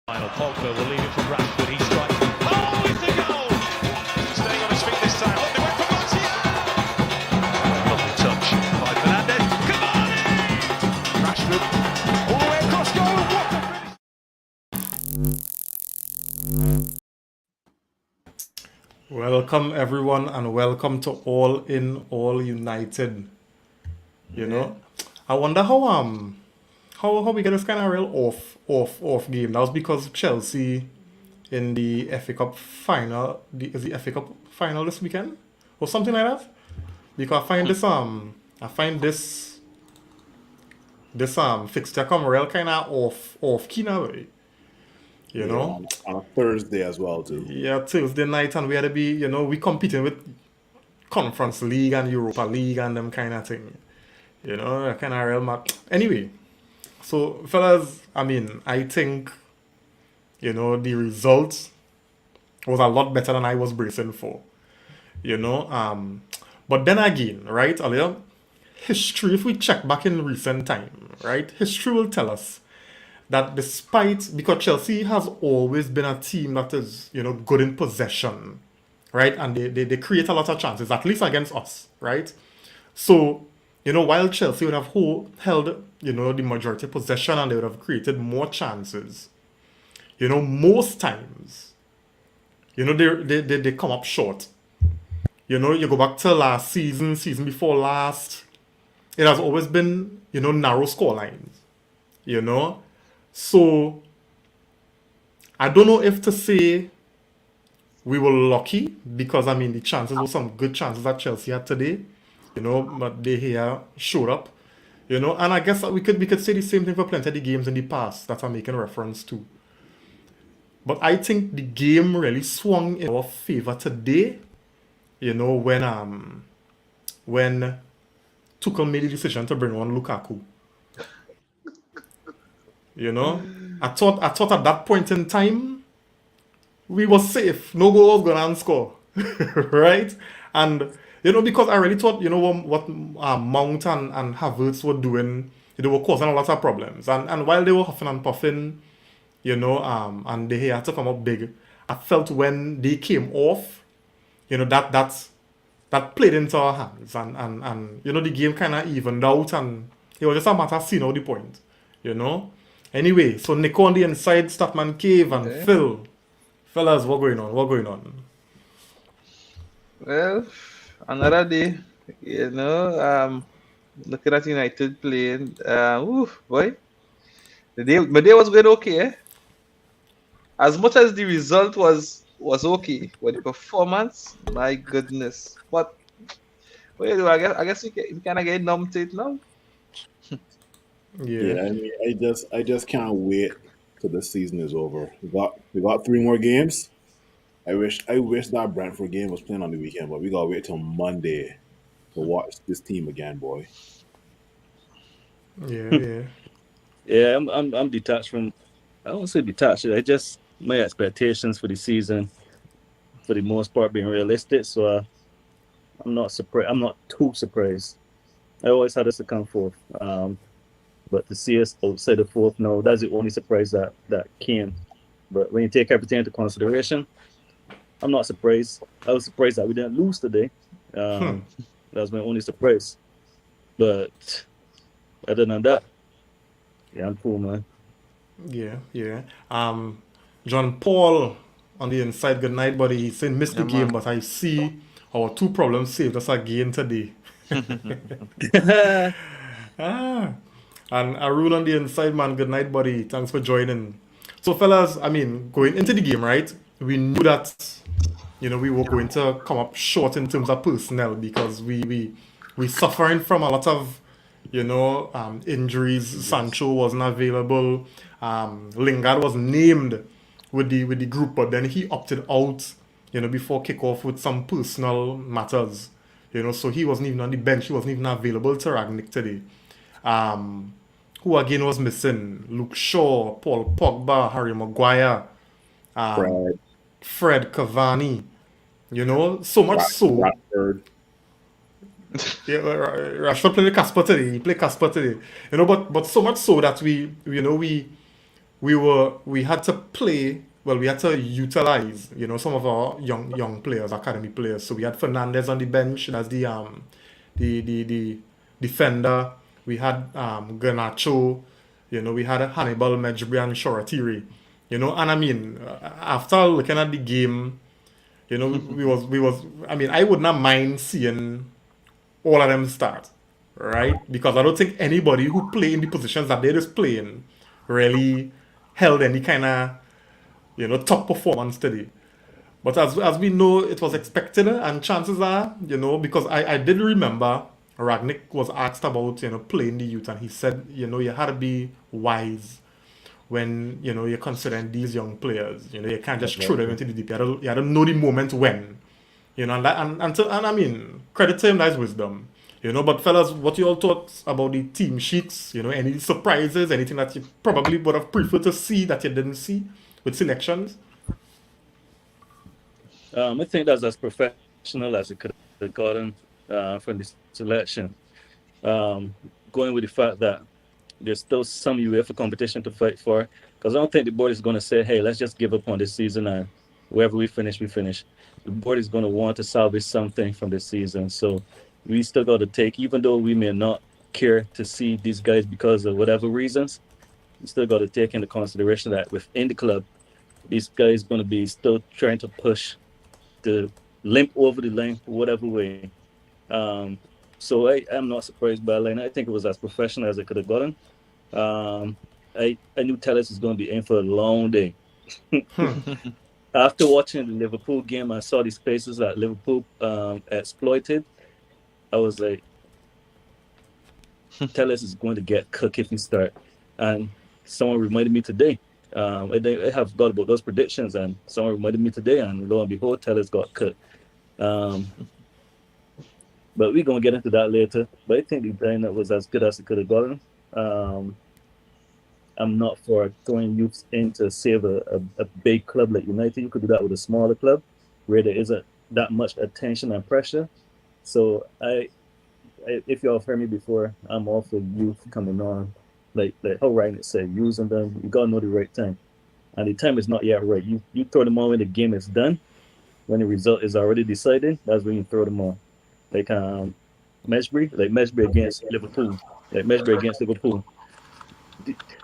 Final Pogba will leave it for Rashford. He strikes. Oh, it's a goal! Staying on his feet this time. Look, they went for Martial. Lovely touch by Fernandes. Cavani! Rashford all the way across goal. What a finish! Welcome everyone and welcome to All In All United. You know, I wonder how we get this kind of real off game. That was because Chelsea in the FA Cup final, is the FA Cup final this weekend or something like that. Because I find this fixture come real kind of off key now. You know, on a Thursday as well too. yeah, Tuesday night, and we had to be, we competing with Conference League and Europa League and them kind of thing. Kind of real mad. Anyway, so fellas, I think, the result was a lot better than I was bracing for. But then again, right, Alia, history, if we check back in recent time, right, history will tell us that because Chelsea has always been a team that is, good in possession, right? And they create a lot of chances, at least against us, right? So, while Chelsea would have held, the majority possession and they would have created more chances, most times, they come up short. You go back to last season before last, it has always been, narrow score lines, So, I don't know if to say we were lucky because, the chances were some good chances that Chelsea had today, but they here showed up, and I guess that we could say the same thing for plenty of the games in the past that I'm making reference to. But I think the game really swung in our favor today, when Tuchel made the decision to bring on Lukaku. I thought at that point in time, we were safe. No goal was gonna score, right? And because I really thought, what Mount and Havertz were doing, they were causing a lot of problems. And while they were huffing and puffing, and they had to come up big, I felt when they came off, that played into our hands, and the game kind of evened out, and it was just a matter of seeing out the point, Anyway, so Nico on the inside, Statman Cave, and Phil. Fellas, what going on? Well, another day, looking at United playing. Boy, my day was going okay. As much as the result was okay, but the performance, my goodness. But what do you do? I guess we kind of get numb to it now. Yeah, I just can't wait till the season is over. We got 3 more games. I wish that Brentford game was playing on the weekend, but we gotta wait till Monday to watch this team again, boy. Yeah. Yeah, I'm detached from. I don't say detached. I just my expectations for the season, for the most part, being realistic. So I'm not surprised. I'm not too surprised. I always had us to come fourth, but to see us outside the fourth, no, that's the only surprise that came. But when you take everything into consideration, I'm not surprised. I was surprised that we didn't lose today. That was my only surprise. But other than that, yeah, I'm cool, man. Yeah. John Paul on the inside, good night, buddy. He said missed the game, but I see our 2 problems saved us again today. And Arun on the inside, man, good night, buddy. Thanks for joining. So, fellas, going into the game, right? We knew that, we were going to come up short in terms of personnel because we suffering from a lot of, injuries. Sancho wasn't available. Lingard was named with the group, but then he opted out, before kickoff with some personal matters. So he wasn't even on the bench. He wasn't even available to Rangnick today. Who again was missing? Luke Shaw, Paul Pogba, Harry Maguire, Fred Cavani. So much so. Rashford. Yeah, Rashford played Casper today. He played Casper today. But so much so that we we had to play. Well, we had to utilize, some of our young players, academy players. So we had Fernandez on the bench. That's the defender. We had Garnacho. We had Hannibal, Mejbri, and Shoratiri. And I mean, after looking at the game, we was. I mean, I would not mind seeing all of them start, right? Because I don't think anybody who play in the positions that they're just playing really held any kind of, top performance today. But as we know, it was expected, and chances are, because I did remember Ragnick was asked about, playing the youth, and he said, you had to be wise when, you're considering these young players. You can't just throw them into the deep. You had to know the moment when. And I mean, credit to him, that's wisdom. But fellas, what you all thought about the team sheets? Any surprises, anything that you probably would have preferred to see that you didn't see with selections? I think that's as professional as it could have gotten from the selection. Going with the fact that there's still some UEFA competition to fight for, because I don't think the board is going to say, hey, let's just give up on this season and wherever we finish, we finish. The board is going to want to salvage something from this season. So we still got to take, even though we may not care to see these guys because of whatever reasons, we still got to take into consideration that within the club, these guys going to be still trying to push the limp over the line whatever way. So I am not surprised by Line. I think it was as professional as it could have gotten. I knew Telles was going to be in for a long day. After watching the Liverpool game, I saw the spaces that Liverpool exploited. I was like, Telles is going to get cooked if he start. And someone reminded me today. I have got about those predictions, and someone reminded me today, and lo and behold, Telles got cooked. But we're going to get into that later. But I think the lineup was as good as it could have gotten. I'm not for throwing youths in to save a big club like United. You could do that with a smaller club where there isn't that much attention and pressure. So if y'all have heard me before, I'm all for youth coming on. Like how Ryan said, using them. You got to know the right time. And the time is not yet right. You throw them on when the game is done. When the result is already decided, that's when you throw them on. Like Mejbri against Liverpool.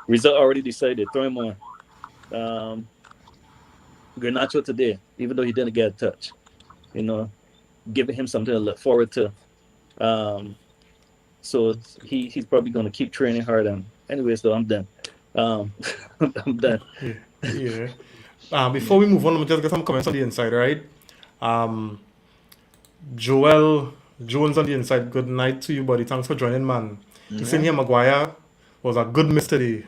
Result already decided. Throw him on. Garnacho today, even though he didn't get a touch, giving him something to look forward to. So he's probably going to keep training hard. And anyway, so I'm done. I'm done. Yeah. Before we move on, let me just get some comments on the inside, right? Joel Jones on the inside. Good night to you, buddy. Thanks for joining, man. He's saying here, Maguire was a good miss today.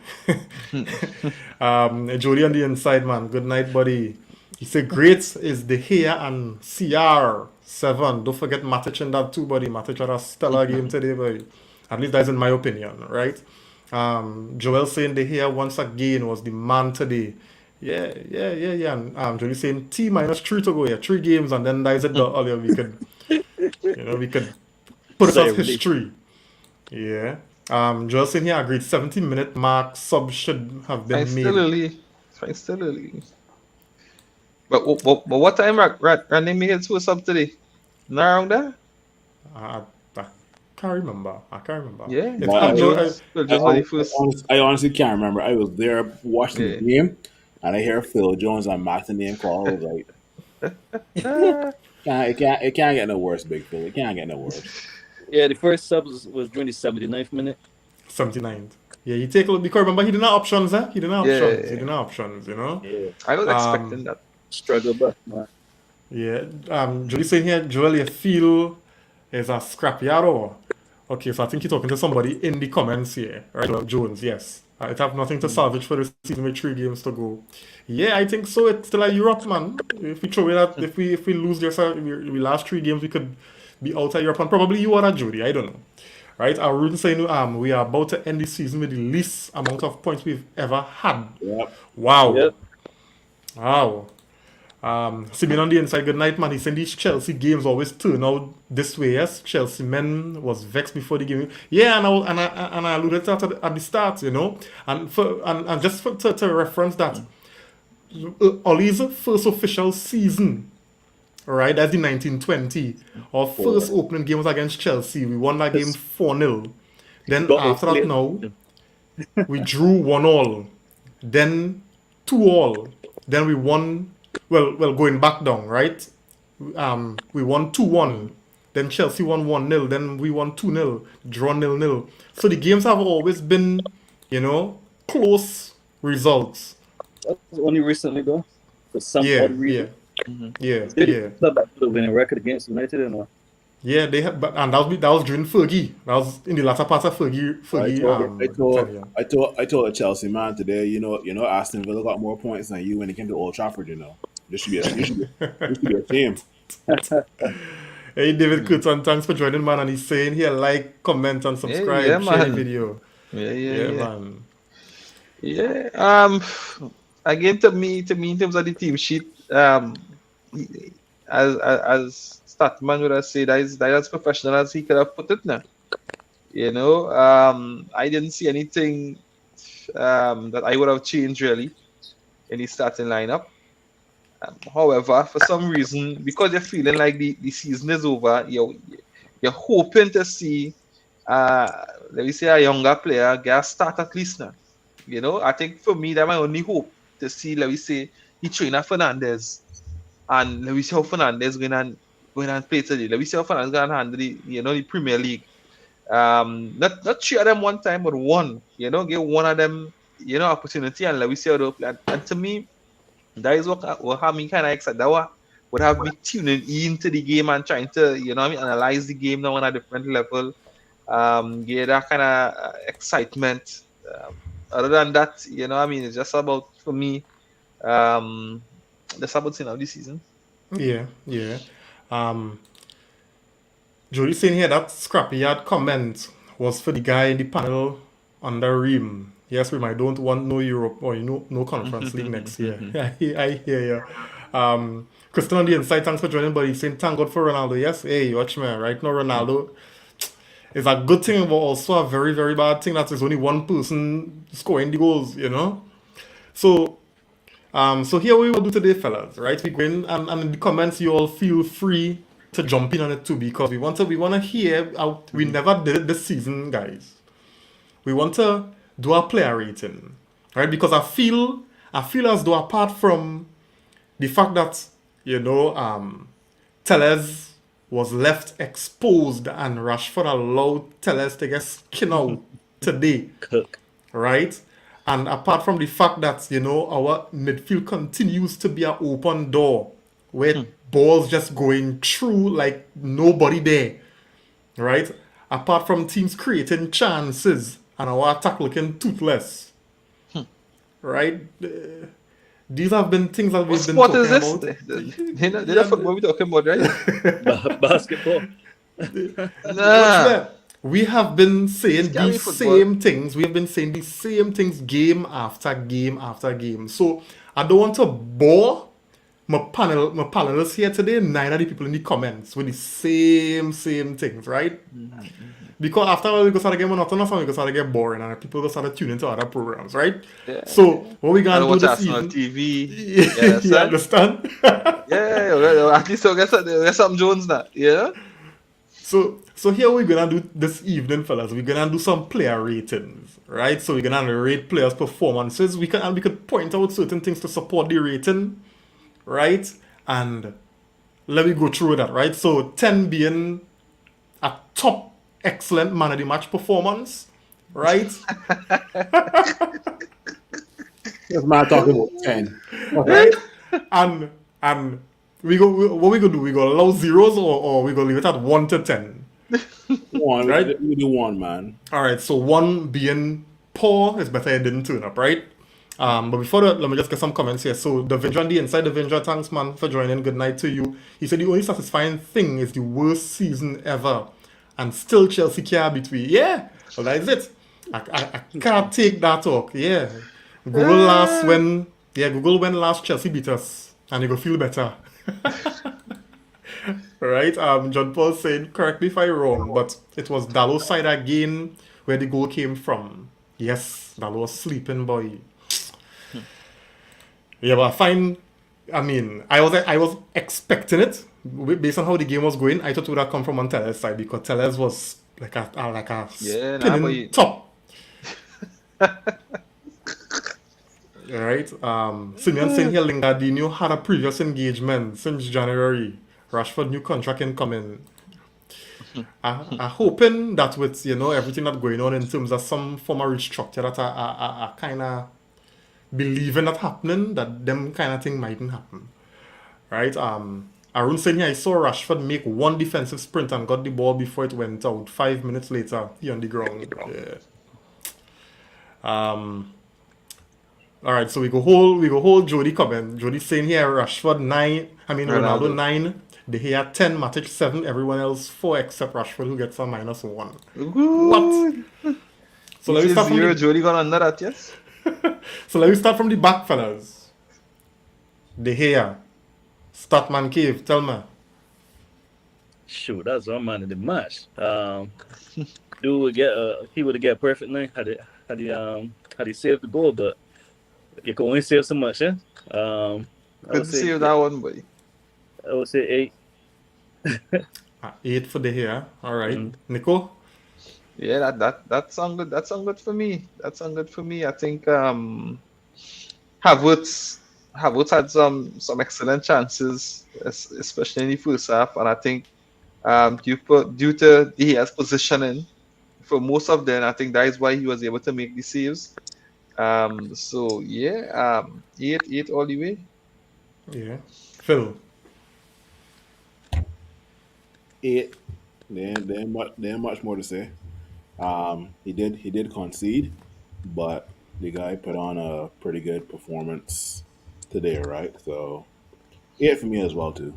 Jody on the inside, man. Good night, buddy. He said, great is De Gea and CR7. Don't forget Matic in that too, buddy. Matic had a stellar game today, buddy. At least that's in my opinion, right? Joel saying De Gea once again was the man today. Yeah. And Jody saying T minus 3 to go. Yeah, 3 games, and then that's it. Earlier we could, we could put it as history. Yeah. Joel saying here agreed 70-minute mark sub should have been made. Still early. But what time Randy made to a sub today? Not around there? I can't remember. Yeah. I honestly can't remember. I was there watching the game, and I hear Phil Jones and Martin name call. I was like, it can't get no worse, Big Phil. It can't get no worse. Yeah, the first sub was during the 79th minute. 79th. Yeah, you take a look, because remember he didn't have options, He didn't have options, Yeah. I was expecting that. Struggle, but man. Yeah. Julie saying here, Joel, you feel is a scrapyard. Okay, so I think you're talking to somebody in the comments here, right? Well, Jones, yes. It have nothing to salvage for this season with 3 games to go. Yeah, I think so. It's still a Europe, man. If we throw it out, if we lose the last 3 games, we could be out of Europe, and probably you are a Judy. I don't know. Right? Arun saying we are about to end the season with the least amount of points we've ever had. Yep. Wow. Yep. Wow. Simeon on the inside, good night, man. He said these Chelsea games always turn out this way. Yes, Chelsea men was vexed before the game. Yeah, and I alluded to that at the start, you know. And to reference that, Ollie's first official season, right? That's the 1920. Our first opening game was against Chelsea. We won that game 4-0. Then after that, now we drew 1-1. Then 2-2. Then we won. Well, going back down, right? We won 2-1. Then Chelsea won 1-0. Then we won 2-0. Draw 0-0. So the games have always been, you know, close results. That was only recently though. For some Yeah, odd reason. yeah. Club that could have been a record against United or not. Yeah, they had, but and that was during Fergie. That was in the latter part of Fergie. I told a Chelsea man today, you know, Aston Villa got more points than you when it came to Old Trafford. You know, this should be a team. Hey, David Curtin, thanks for joining, man. And he's saying here, like, comment, and subscribe, Yeah, share the man. video. Yeah. Man. Yeah. Again, to me, in terms of the team sheet, as Statman would have said, that is as professional as he could have put it now. You know, I didn't see anything that I would have changed really in the starting lineup. However, for some reason, because you're feeling like the season is over, you're hoping to see, let me say, a younger player get a start at least now. You know, I think for me, that's my only hope to see, let me say, the trainer Fernandez, and let me see how Fernandez going and play today. Let me see how Fernandez going to handle the Premier League. Not three of them one time, but one. You know, give one of them, opportunity, and let me see how they play. And to me, that is what have me kind of excited. That would have me tuning into the game and trying to, analyze the game now on a different level. Get that kind of excitement. Other than that, it's just about, for me, that's about seeing how this season. Yeah. Jody saying here that Scrappy Yard comment was for the guy in the panel under Ream. Yes, we might don't want no Europe or no Conference League next year. I hear you. Kristen on the inside, thanks for joining, but he's saying thank God for Ronaldo. Yes, hey, watch me, right now Ronaldo is a good thing, but also a very, very bad thing that there's only one person scoring the goals, you know? So here we will do today, fellas, right? We go in and in the comments, you all feel free to jump in on it too, because we want to hear out. We never did it this season, guys. We want to do our player rating, right? Because I feel as though, apart from the fact that Telles was left exposed and Rashford allowed Telles to get skin out today, right? And apart from the fact that our midfield continues to be an open door with balls just going through like nobody there, right? Apart from teams creating chances and our attack looking toothless, right? These have been things that we've been talking about. That's what we're talking about, right? Basketball. Nah. We have been saying Scary these football. same things. We have been saying these same things game after game after game. So I don't want to bore my panelists here today, neither the people in the comments, with the same things, right? Because after a while we go start to get monotonous and we go start to get boring and people go start to tune into other programs, right? Yeah. So what we gonna do watch this Arsenal evening? TV. You understand? Yeah, at least we'll get some Jones now. Yeah. So here we're gonna do this evening, fellas. We're gonna do some player ratings, right? So we're gonna rate players' performances. We could point out certain things to support the rating, right? And let me go through that, right? So 10 being a top excellent man of the match performance, right? This man talking about 10. Right? And what we gonna do? We gonna allow zeros or we gonna leave it at 1 to 10? One, Right? we do one, man. Alright, so 1 being poor is better it didn't turn up, right? But before that, let me just get some comments here. So Devendra on the inside, Devendra, thanks man for joining. Good night to you. He said the only satisfying thing is the worst season ever. And still Chelsea can't beat we. Yeah, well that is it. I can't take that talk. Yeah. Google when last Chelsea beat us. and you go feel better. Right? John Paul saying, correct me if I'm wrong, but it was Dallow's side again where the goal came from. Yes, Dallo was sleeping, boy. Yeah, but I mean, I was expecting it based on how the game was going. I thought it would have come from Montel's side because Tellez was like a Yeah, nah, spinning but you- top. Alright. Simeon saying here Lingardino had a previous engagement since January. Rashford new contract incoming. I hoping that with everything that's going on in terms of some form of restructure that I kind of believing that happening, that them kind of thing mightn't happen. Right? Arun saying here I saw Rashford make one defensive sprint and got the ball before it went out. 5 minutes later, he on the ground. Yeah. All right, so we go hold Jody comment. Jody saying here Rashford 9. I mean Ronaldo 9. De Gea 10. Matic 7. Everyone else 4 except Rashford who gets a -1. What? So let me start from the, Jody gone under that, yes? so let me start from the back, fellas. De Gea, Statman Cave. Tell me. Shoot, that's our man of the match. Dude would get he would have get perfectly had he saved the goal, but you can only save so much, yeah. I Couldn't would say save that one, boy. I would say 8. 8 for De Gea. All right, Nico. Yeah, that sound good. That sound good for me. That sound good for me. I think Havertz had some excellent chances, especially in the first half, and I think due to his positioning for most of them, I think that is why he was able to make the saves. So yeah, 8 all the way. Yeah, Phil. 8. There ain't much more to say. He did concede, but the guy put on a pretty good performance today, right? So 8 for me as well too.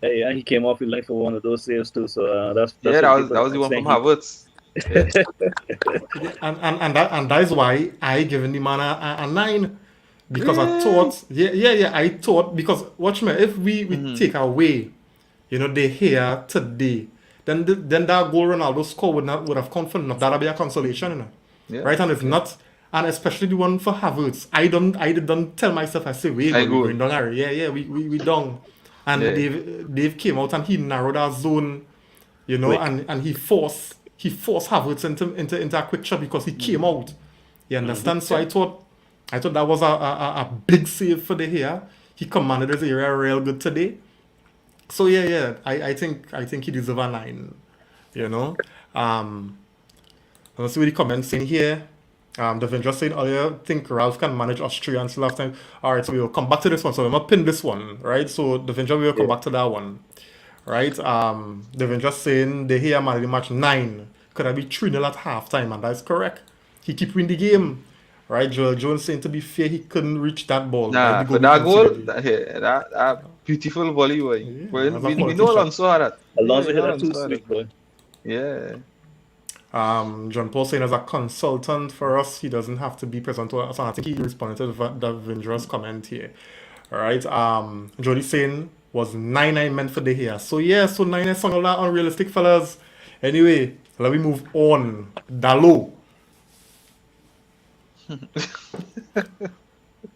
Hey, and he came off with like for one of those saves too. So that's Yeah, what that was the one from saying Havertz. And that is why I given the man a 9 because I thought I thought because watch me if we take away they here today then that goal Ronaldo score would have come from that'll be a consolation Yeah. right, and it's not, and especially the one for Havertz I don't tell myself I say wait I we go. going down Harry. we down and Yeah. Dave came out and he narrowed our zone Quick. and he forced Havertz into a quick shot because he came out. You understand? So I thought that was a big save for De Gea. He commanded his area real good today. So yeah, I think he deserves a 9. Let's see what the comments saying here. Devin just saying earlier, think Ralph can manage Austria until last time. Alright, so we will come back to this one. So I'm gonna pin this one, right? So Devin we will come back to that one. Right? Devin just saying De Gea man of the match 9. Could I be 3-0 at halftime? And that's correct. He keep winning the game. Right? Joel Jones saying to be fair, he couldn't reach that ball. Nah, Right? The for that we goal, conceded. that beautiful volley, boy. Yeah, Well, that's a we quality know shot. Alonso had that. Alonso Yeah, hit that Alonso too had sweet, boy. Yeah. John Paul saying as a consultant for us, he doesn't have to be present to us. And I think he responded to the Vindra's comment here. Alright. Jody saying was 9 I meant for De Gea. So yeah, so 9 is something like unrealistic, fellas. Anyway, let me move on. Dallo.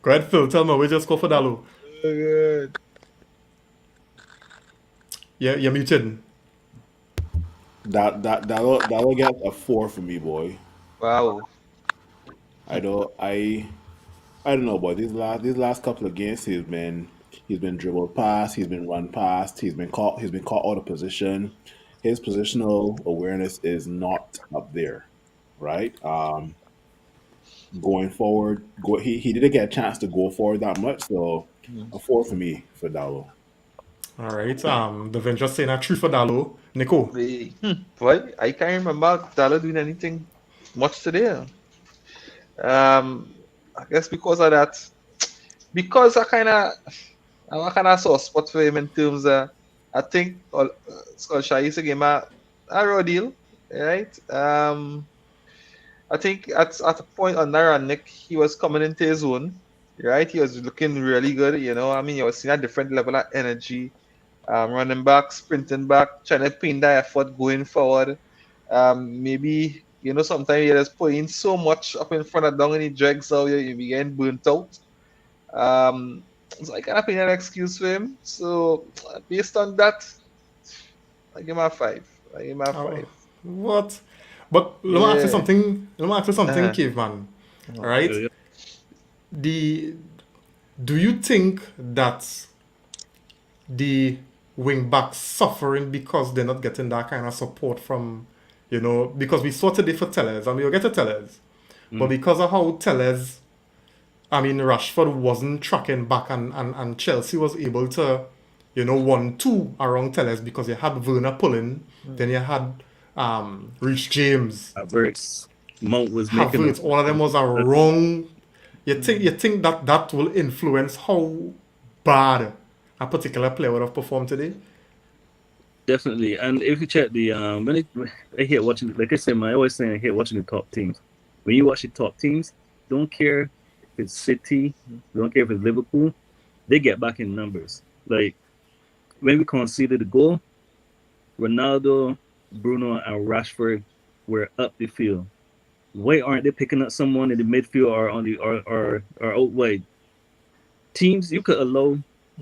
Go ahead, Phil. Tell me, where's your score for Dallo? Good. Yeah, you're muted. That'll get a 4 for me, boy. Wow. I don't know, boy. These last couple of games, he's been dribbled past, he's been run past, he's been caught out of position. His positional awareness is not up there, right? Going forward, he didn't get a chance to go forward that much, so a 4 for me for Dallo. Alright. The just saying a 3 for Dallo. Nico. Boy, I can't remember Dalla doing anything much today. I guess because of that, because I kind of saw a spot for him in terms of, I think Solskjaer used to give him a raw deal, right? I think at a point on Nick, he was coming into his own, right? He was looking really good. I mean, you was seeing a different level of energy. Running back, sprinting back, trying to pin that effort going forward. Maybe sometimes you're just putting so much up in front of down in the dregs, so you be getting burnt out. So I cannot pin an excuse for him. So based on that, I give him a 5. I give him a Oh, 5. what? But let me ask you Yeah. something. Let me ask you something, Uh-huh. caveman. All right. Yeah. The Do you think that the wing backs suffering because they're not getting that kind of support from, because we saw today for Tellez and we'll get to Tellez, but because of how Tellez, I mean, Rashford wasn't tracking back and Chelsea was able to, 1-2 around Tellez because you had Werner pulling, then you had Reece James, Havertz, Mount was making Havertz, all of them was a wrong. You think that will influence how bad a particular player would have performed today? definitely. And if you check the I hate watching, like I said, I always say I hate watching the top teams. When you watch the top teams, don't care if it's City, don't care if it's Liverpool, they get back in numbers. Like when we conceded the goal, Ronaldo, Bruno, and Rashford were up the field. Why aren't they picking up someone in the midfield or on the or out wide? Teams you could allow,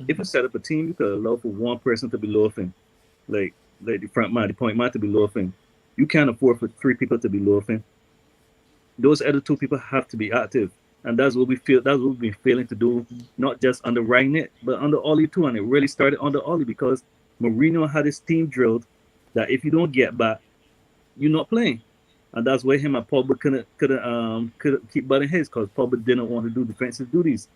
if you set up a team, you could allow for one person to be loafing, like the front man, the point man to be loafing. You can't afford for 3 people to be loafing. Those other 2 people have to be active, and that's what we feel. That's what we've been failing to do, not just under Rangnick, but under Ollie too. And it really started under Ollie because Mourinho had his team drilled that if you don't get back, you're not playing. And that's why him and Pogba couldn't keep butting heads because Pogba didn't want to do defensive duties,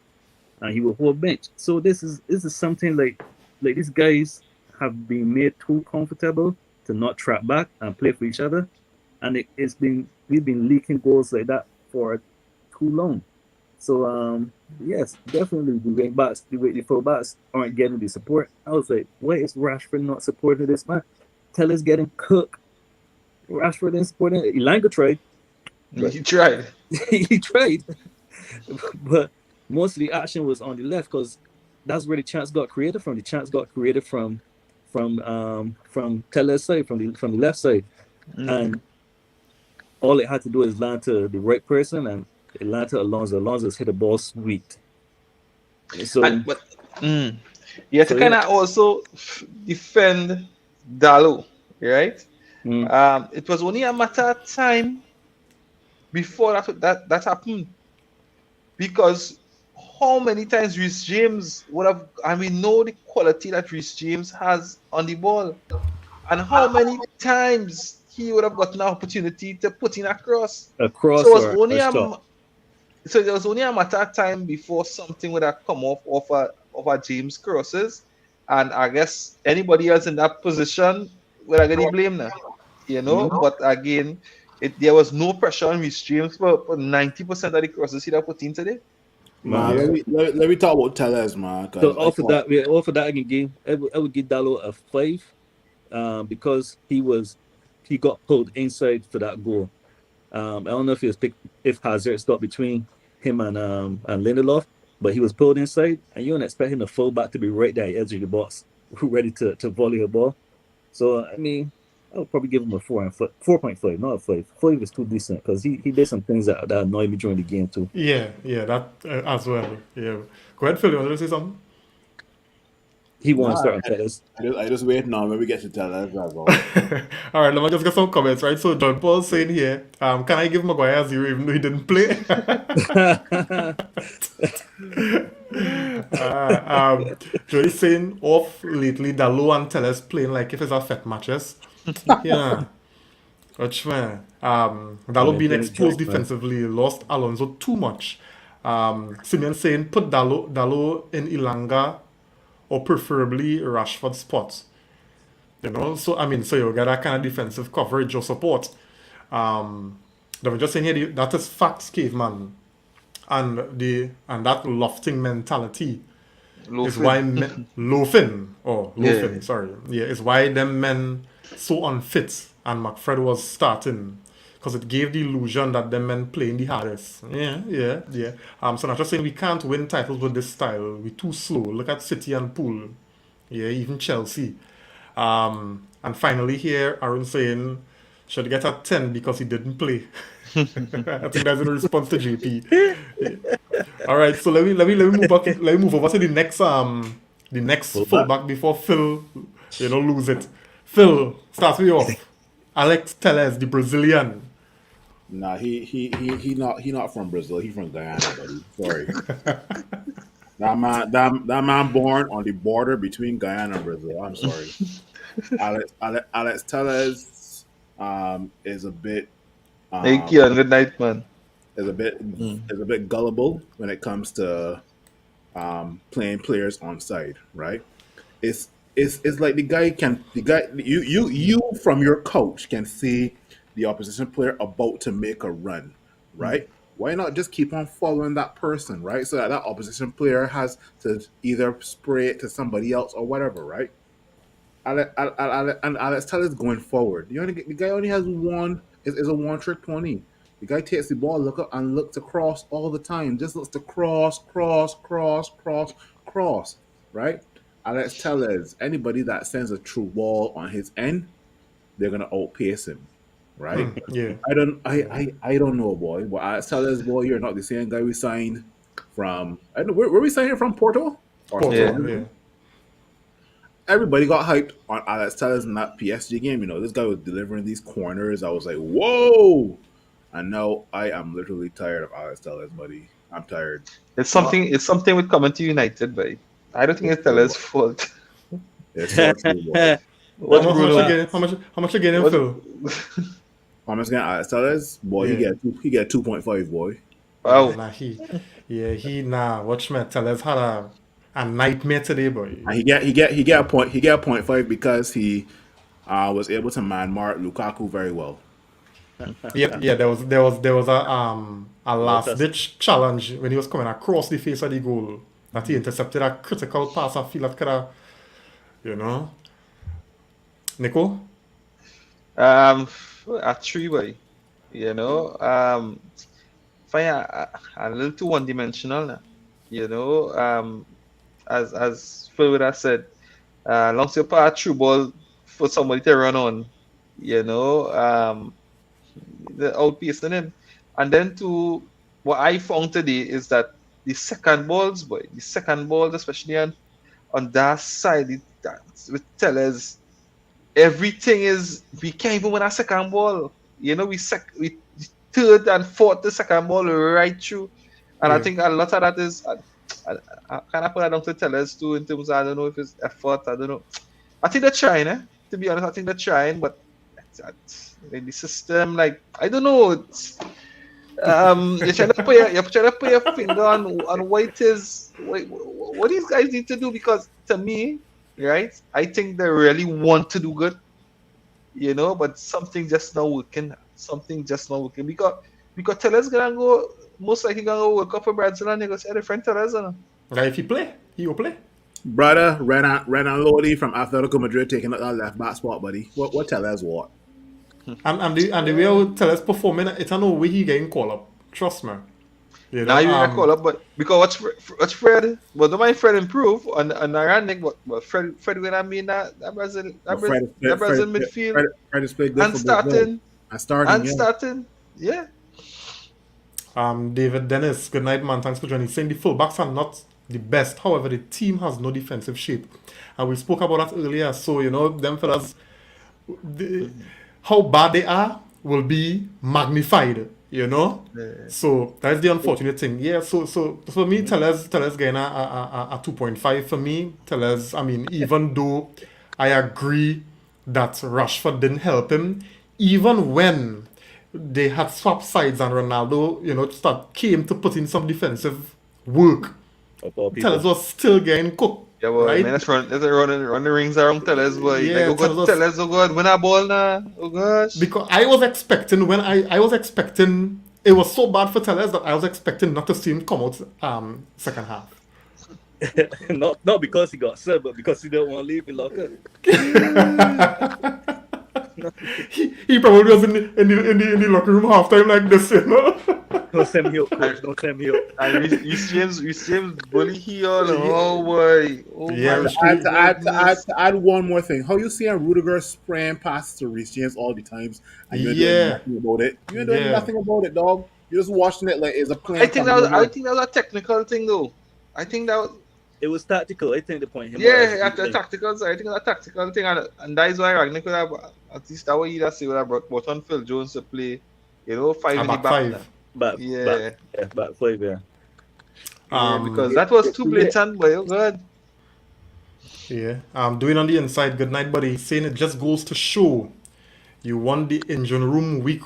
and he would hold bench. So this is something like these guys have been made too comfortable to not trap back and play for each other, and we've been leaking goals like that for too long. So yes, definitely the full backs aren't getting the support. I was like, why is Rashford not supporting this man? Teller's getting cooked. Rashford didn't support him. Elanga tried. He tried. He tried, but mostly action was on the left because that's where the chance got created from. The chance got created from Teller's side, from the left side, and all it had to do is land to the right person, and it landed to Alonso. Alonso's hit the ball sweet. So You have to kind of also defend Dalo, right? It was only a matter of time before that happened, because how many times Reece James would have, and we know the quality that Reece James has on the ball, and how many times he would have gotten an opportunity to put in a cross. So it was only there was only a matter of time before something would have come off of James crosses, and I guess anybody else in that position would have get blame now, But again, there was no pressure on Reece James for 90% of the crosses he have put in today. Man, let me talk about Tellez, man. So off of that, I would give Dalo a 5, because he got pulled inside for that goal. I don't know if Hazard stopped between him and Lindelof, but he was pulled inside, and you don't expect him to fall back to be right there at the edge of the box, ready to volley a ball. So I mean, I would probably give him a 4.5, not a 5. 5 is too decent because he did some things that annoyed me during the game too. Yeah, that as well. Yeah, go ahead, Phil. You want to say something? He won't start on Tellez. I just wait now. Maybe get to Tellez. All right, let me just get some comments, right? So John Paul saying here, can I give Maguire a 0 even though he didn't play? Joey saying off lately, Dalo and Tellez playing like if it's a fet matches. Yeah. Which man, Dalo being exposed defensively, lost Alonso too much. Simeon saying put Dalo in Elanga or preferably Rashford spots. So I mean, so you get that kind of defensive coverage or support. They're just saying here that is facts, caveman, and that lofting mentality is why loafing. Sorry, is why them men so unfit, and McFred was starting because it gave the illusion that them men playing the hardest. Yeah. So not just saying we can't win titles with this style. We're too slow. Look at City and Pool. Yeah, even Chelsea. And finally here, Aaron saying should get a 10 because he didn't play. I think that's in response to JP. All right, so let me move back. Let me move over to the next fullback before Phil, lose it. Phil, start me off. Alex Telles, the Brazilian. Nah, he not from Brazil. He from Guyana, buddy. Sorry. that man born on the border between Guyana and Brazil. I'm sorry. Alex Telles is a bit Thank you and good night, man. is a bit gullible when it comes to playing players on side, right? It's like the guy you from your couch can see the opposition player about to make a run, right? Why not just keep on following that person, right? So that opposition player has to either spray it to somebody else or whatever, right? And Alex Telles going forward. The guy only has one. Is a one-trick pony. The guy takes the ball, look up and looks to cross all the time. Just looks to cross, right? Alex Telles, anybody that sends a true ball on his end, they're gonna outpace him, right? Yeah. I don't know, boy. But Alex Telles, boy, you're not the same guy we signed from. I don't know where we signed him from, Porto. Yeah. Everybody got hyped on Alex Telles in that PSG game. This guy was delivering these corners. I was like, whoa! And now I am literally tired of Alex Telles, buddy. I'm tired. It's something with coming to United, but I don't think it's Telles' fault. It's so true, boy. How much you getting, Phil? I'm just getting Alex Telles, boy. Yeah. He get 2.5, boy. Wow. Nah, watch me. Telles had a nightmare today, boy. And he get a point. He get a 0.5 because he was able to man mark Lukaku very well. Yeah. There was a last ditch challenge when he was coming across the face of the goal that he intercepted a critical pass. I feel that could have, Nico. A 3 way. Find a little too one-dimensional now. As Phil would have said, long as you pass a true ball for somebody to run on, the outpacing him. And then to what I found today is that the second balls, especially on that side, with Telles, everything is we can't even win a second ball. We third and fourth the second ball right through, and I think a lot of that is. I kind of put that down to Telles too in terms of, I don't know if it's effort, I don't know. I think they're trying, to be honest, I think they're trying, but in the system, like, I don't know, it's, you're trying to put your finger on what it is, what these guys need to do, because to me, right, I think they really want to do good, but something just not working, because Telles gonna go, most likely gonna go work up for Brazil and negotiate a different Telles. If he play, he will play. Brother, Renan Lodi from Atletico Madrid taking up that left back spot, buddy. What Telles what? And the way I would Telles performing, it's no way he getting called up. Trust me. Now you get called up, but because what's Fred? Well, don't mind Fred improve on Rannick, but Fred gonna mean that Brazil midfield Fred is playing good and starting. Starting, yeah. David Dennis, good night, man. Thanks for joining. Saying the fullbacks are not the best. However, the team has no defensive shape. And we spoke about that earlier. So, them fellas, how bad they are will be magnified, Yeah. So, that's the unfortunate thing. Yeah, so for me, Telles getting a 2.5 for me. Telles, even though I agree that Rashford didn't help him, even when they had swapped sides and Ronaldo, came to put in some defensive work. Telles was still getting cooked. Yeah, well, right? let's run the rings around Telles, boy. Yeah, Telles, oh God, win a ball now. Oh gosh. Because I was expecting it was so bad for Telles that I was expecting not to see him come out second half. not because he got served, but because he don't want to leave the locker. he probably was in the locker room halftime like this, you know. Don't send me up, coach. Don't send me up. And Reece James bully here. Oh boy. Oh Yeah, my Reece To add one more thing, how you seeing Rudiger spraying passes to Reece James all the times, and you're doing Yeah. nothing about it? You ain't doing Yeah. nothing about it, dog. You're just watching it like it's a plane. I think that was a technical thing though. I think that was, It was tactical. I think the point him. yeah, after a tactical side, I think it's a tactical thing, and that is why Ragnick could have at least that way he just say would have brought on Phil Jones to play, you know, five in the Back back. five. Back, Yeah. back five, yeah. Because that was too blatant, boy. Oh god. Yeah. Doing on the inside, good night, buddy. Saying it just goes to show you want the engine room weak.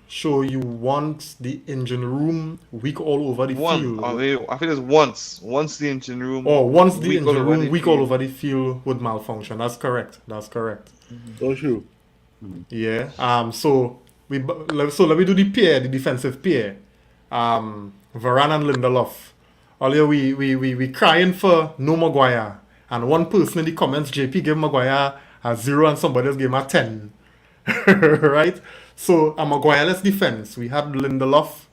Show you want the engine room weak all over the field. I think it's once the engine room. Or once the weak all engine over room the weak all field. over the field would malfunction. That's correct. So true. Yeah. So let me do the pair, the defensive pair. Varane and Lindelof. Earlier we crying for no Maguire, and one person in the comments, JP gave Maguire a 0 and somebody else gave him a 10. Right? So a Maguire-less defense. We had Lindelof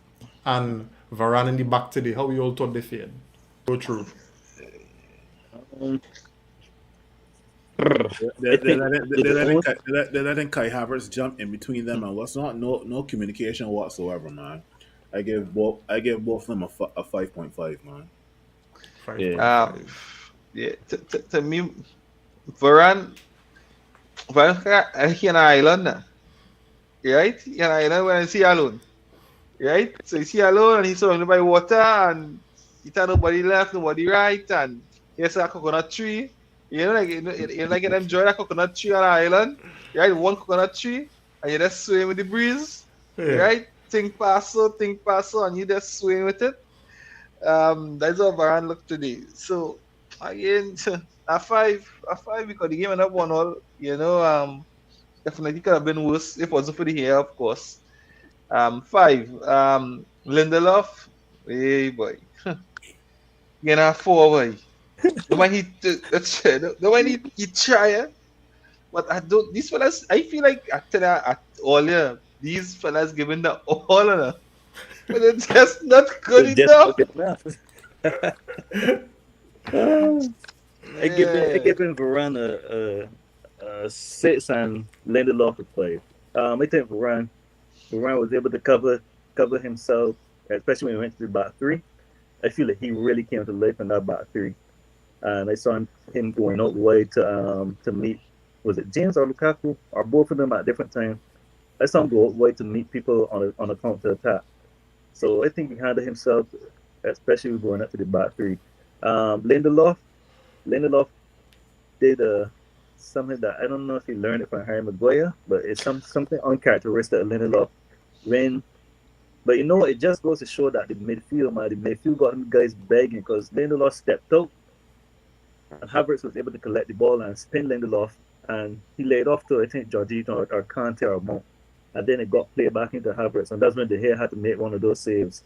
and Varane in the back today. How we all thought they fared. So true. They're letting Kai Havertz jump in between them, and what's not no communication whatsoever, man. I give both of them a 5.5, man. Yeah. To me, Varane he in Ireland now. Right? He in Ireland when he alone. Right? So he's alone and he's surrounded by water and he tell nobody left, nobody right, and here's a coconut tree. You know, like you enjoy that coconut tree on an island. Right? One coconut tree and you just swim with the breeze. Yeah. Right? Think past so, and you just swing with it. That's how Varane looked today. So again, a five because the game ended up 1-1. You know, definitely could have been worse if it wasn't for the hair, of course. 5. Lindelof, hey boy, you know 4 boy. The one he try, but I don't. These fellas, I feel like at all yeah, these fellas giving the all of them, but it's just not good enough. I give him Varane a 6 and Lindelof a play. I think Varane was able to cover himself, especially when he went to the back 3. I feel like he really came to life in that back 3. And I saw him going out wide to meet, was it James or Lukaku, or both of them at different times. I saw him go out wide to meet people on a counter attack. So I think he handled himself, especially going up to the back 3. Lindelof did something that I don't know if he learned it from Harry Maguire, but it's something uncharacteristic of Lindelof. But you know, it just goes to show that the midfield got them guys begging because Lindelof stepped out and Havertz was able to collect the ball and spin Lindelof, and he laid off to I think Jorginho or Kante or Mount, and then it got played back into Havertz, and that's when De Gea had to make one of those saves.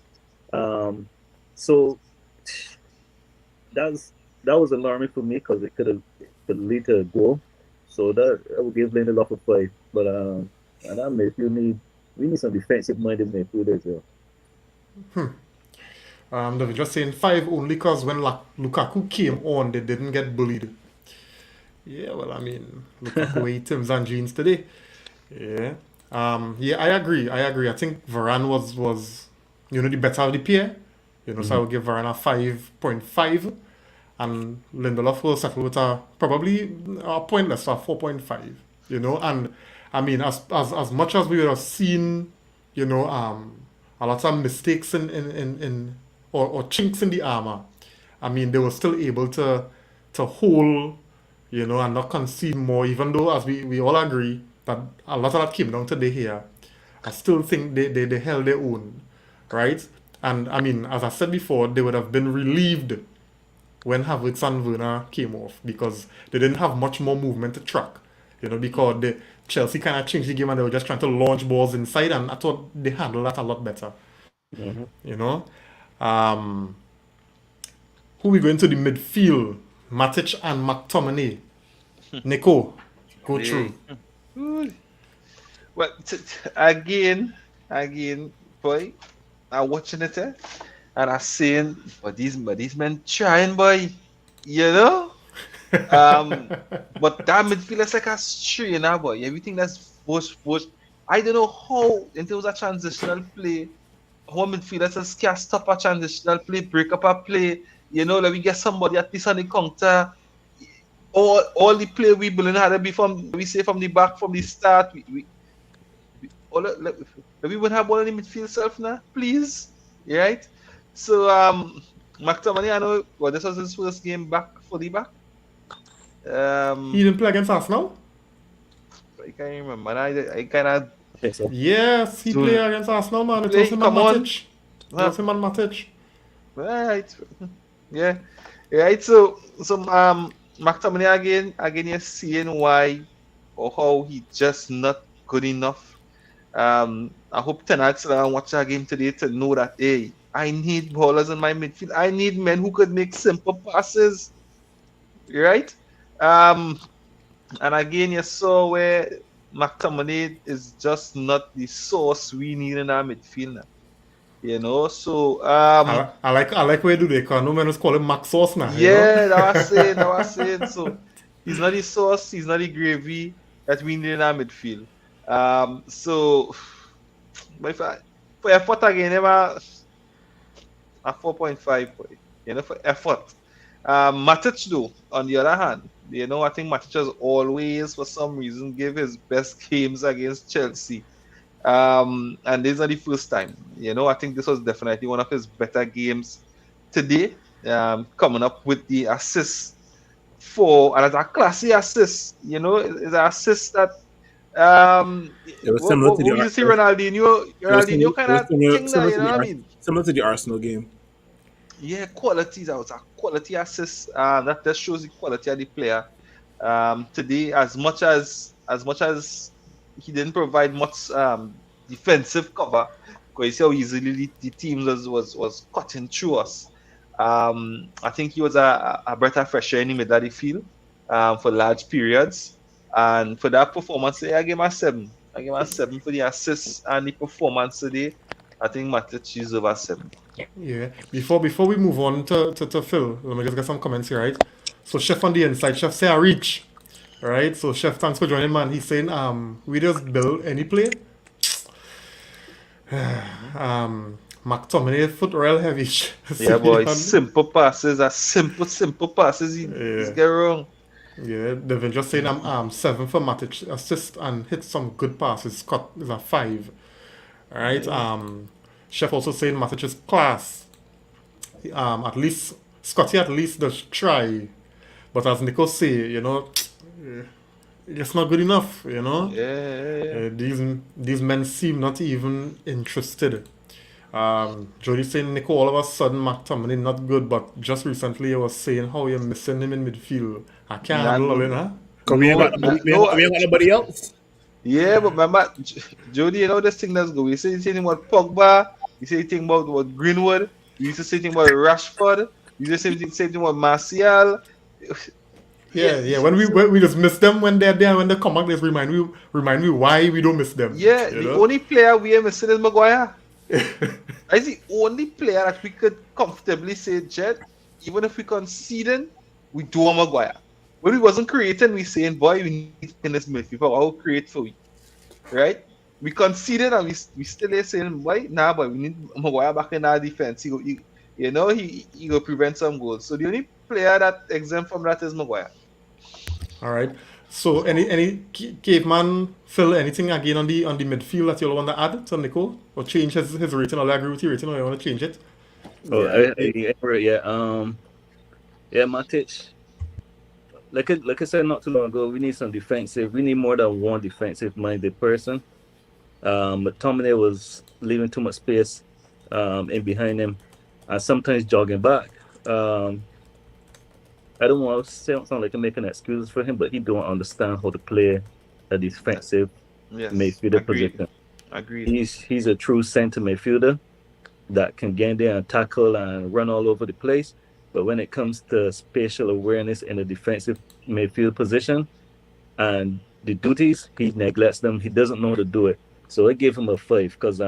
So that was alarming for me because it could lead to a goal. So that I would give Lindelof a 5. But and that midfield we need some defensive minded midfielders there. They were just saying 5 only because when Lukaku came on, they didn't get bullied. Yeah, well, I mean, Lukaku ate Tim's and jeans today. Yeah. Yeah, I agree. I think Varane was the better of the pair. So I would give Varane a 5.5. And Lindelof will settle with probably a point less, a 4.5. And I mean, as much as we would have seen, a lot of mistakes or chinks in the armor, I mean, they were still able to hold, and not concede more, even though, as we all agree, that a lot of that came down to De Gea. I still think they held their own, right? And, I mean, as I said before, they would have been relieved when Havertz and Werner came off because they didn't have much more movement to track, because Chelsea kind of changed the game and they were just trying to launch balls inside, and I thought they handled that a lot better. Who we going to the midfield? Matic and McTominay. Nico, go through. Ooh. Well, again, boy, I'm watching it, and I'm saying, but these men trying, boy, you know. But that midfielder's like a strainer, boy. Everything that's push. I don't know how, in terms of transitional play, how midfielders just can't stop a transitional play, break up a play. You know, like we get somebody at least on the counter. All the play we believe had to be from the back from the start. We would have one in the midfield self now, please. Right? So McTominay, I know this was his first game back, fully back. He didn't play against Arsenal? I can't remember. I kind of Yes, he So- played against Arsenal, man. It Play, was him and come on. Matic. It was him and Matic. right. Yeah. Right. So McTominay again, you're seeing why or how he just not good enough. I hope Ten Hag watch that game today to know that hey, I need ballers in my midfield. I need men who could make simple passes. Right? And again, you saw where McTominay is just not the source we need in our midfield now. You know, so I like where do they call no man was calling Max Sauce now. yeah, that was saying. So he's not the sauce, he's not the gravy that we need in our midfield. So but for effort again, never a 4.5 boy. You know, for effort. Matic though, on the other hand, you know, I think Matic has always, for some reason, give his best games against Chelsea. And this is not the first time. You know, I think this was definitely one of his better games today. Coming up with the assist and it's a classy assist. You know, it's an assist that It was similar to the you see Ronaldinho kind of thing there, you know what I mean? Similar to the Arsenal game. Yeah, quality. That was a quality assist. That just shows the quality of the player. Today, as much as he didn't provide much defensive cover, because you see how easily the team was cutting through us. I think he was a breath of fresh air in the middle of the field for large periods. And for that performance, I gave him a 7. I gave him a 7 for the assists and the performance today. I think Matic is over 7. Yeah. Before we move on to Phil, let me just get some comments here, right? So Chef on the inside, Chef say I reach. Right? So Chef, thanks for joining, man. He's saying we just build any play. McTominay foot real heavy. Yeah, boy. Simple passes are simple passes. He's get wrong. Yeah, they've been just saying I'm 7 for Matic assist and hit some good passes. Scott is a 5. Alright. Chef also saying Matic is class. At least Scotty does try. But as Nico say, you know, it's not good enough, you know. Yeah. These men seem not even interested. Jody saying Nico all of a sudden McTominay not good, but just recently I was saying how you're missing him in midfield. I can't handle it, huh? Because we ain't got nobody else. Yeah, but remember, Jody, you know this thing that's good. We say anything about Pogba, you say anything about Greenwood, you used to say anything about Rashford, you just say anything about Martial. Yeah. When we just miss them when they're there, when they come back, just remind me why we don't miss them. Yeah, you the know? only player we are missing is Maguire. That's the only player that we could comfortably say, Jet, even if we conceding, we do want Maguire. When we wasn't creating, we saying, boy, we need in this midfield. I'll create for you. Right? We conceded and we still are saying, boy, but we need Maguire back in our defense. He will prevent some goals. So the only player that exempt from that is Maguire. All right. So any caveman Phil, anything again on the midfield that you want to add to Nico or change his rating? Or I agree with your rating, or you want to change it? Yeah, Matic. Like I said not too long ago, we need some defensive. We need more than one defensive-minded person. McTominay was leaving too much space in behind him, and sometimes jogging back. I don't want to sound like I'm making excuses for him, but he don't understand how to play a defensive midfielder position. Agreed. He's a true center midfielder that can get there and tackle and run all over the place. But when it comes to spatial awareness in a defensive midfield position and the duties, he neglects them. He doesn't know how to do it. So I gave him a 5 because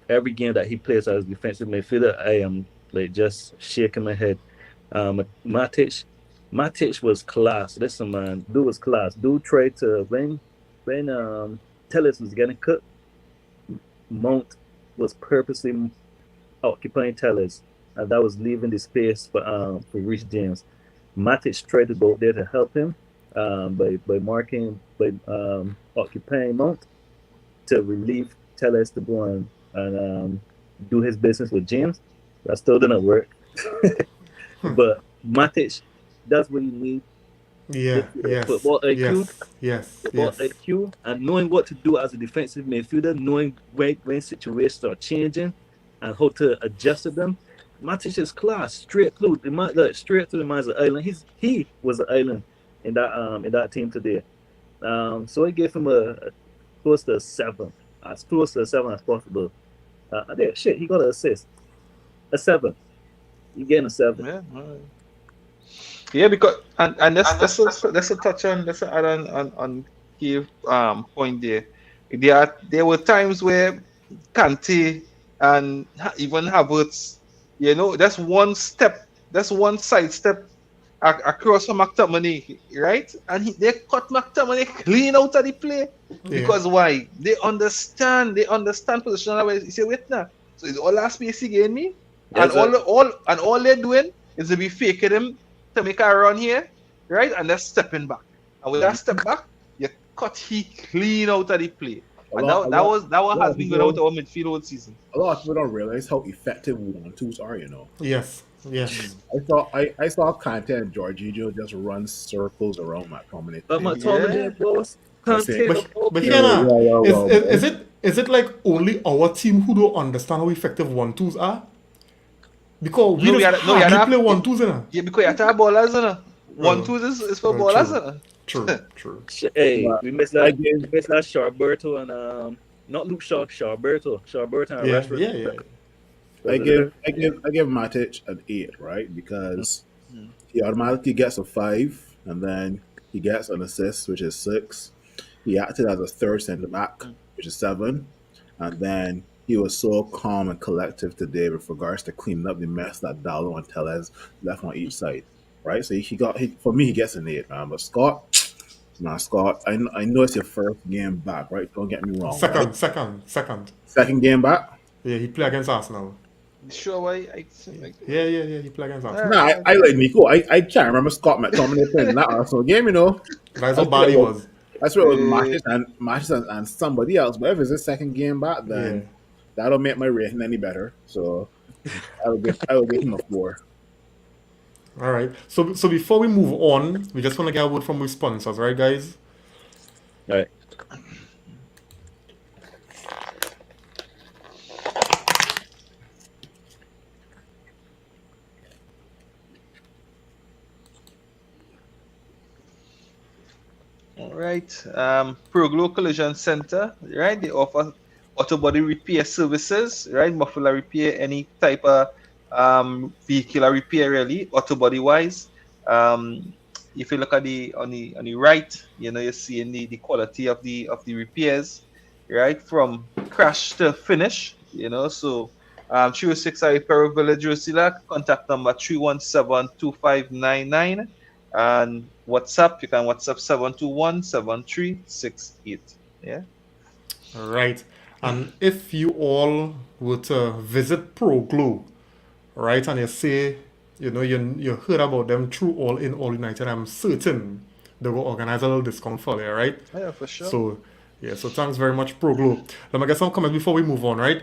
every game that he plays as defensive midfielder, I am like just shaking my head. Matic was class. Listen, man, dude was class. Dude tried to when Tellez was getting cut, Mount was purposely occupying Tellez, and that was leaving the space for Reece James. Matic tried to go there to help him by occupying Mount to relieve Tellez to go and do his business with James. That still didn't work. But Matic, that's what you need. Yeah, yes, Football IQ, yes, football IQ, and knowing what to do as a defensive midfielder, knowing when situations are changing and how to adjust to them. Matic is class, straight through. Straight through the man's an island. He was an island in that team today. So I gave him a close to a 7, as close to a 7 as possible. He got an assist, a 7. You getting a 7? Yeah, all right. Yeah, because and that's a touch on that's a add on key point there. There were times where Kante and even Havertz, that's one side step across from McTominay, right? And they cut McTominay clean out of the play because why? They understand position. Where you say, wait now, so it's all last space he gave me, and all they're doing is to be faking him to make a run here, right? And they're stepping back. And with that step back, you cut he clean out of the play. And that has been going out our midfield all season. A lot of people don't realize how effective 1-2s are, Yes. I saw Kante and Jorginho just run circles around McTominay. But McTominay was But is it like only our team who don't understand how effective 1-2s are? Because we hardly play 1-2s, innit? Yeah, because you have ballers, innit? 1-2s is for ballers, innit? True. Hey, we missed that Sharberto and not Luke Shaw, Sharberto and Rashford. Yeah. I give Matic an 8, right? Because he automatically gets a 5, and then he gets an assist, which is 6. He acted as a third centre back, which is 7, and then he was so calm and collective today with regards to cleaning up the mess that Dalot and Tellez left on each side, right? So for me, he gets an 8, man. But Scott, I know it's your first game back, right? Don't get me wrong. Second game back. Yeah, he played against Arsenal. Sure, why? Yeah, he played against Arsenal. Nah, I like Nico. I can't remember Scott McTominay playing in that Arsenal game. That's how bad he was. That's what it was Matic and somebody else. But if it's his second game back, then that'll make my rating any better. So I will give him a 4. All right. So before we move on, we just want to get a word from our sponsors, right, guys? All right. All right. ProGlow Collision Center, right? They offer auto body repair services, right? Muffler repair, any type of vehicular repair, really, auto body wise. If you look at on the right, you're seeing the quality of the repairs, right, from crash to finish. So 306 Perro Village, Drusilla, contact number 317-2599, and WhatsApp, you can WhatsApp 721-7368. Yeah. All right. And if you all were to visit ProGlow, right, and you say, you heard about them through All In All United, I'm certain they will organize a little discount for you, right? Yeah, for sure. So thanks very much, ProGlow. Let me get some comments before we move on, right?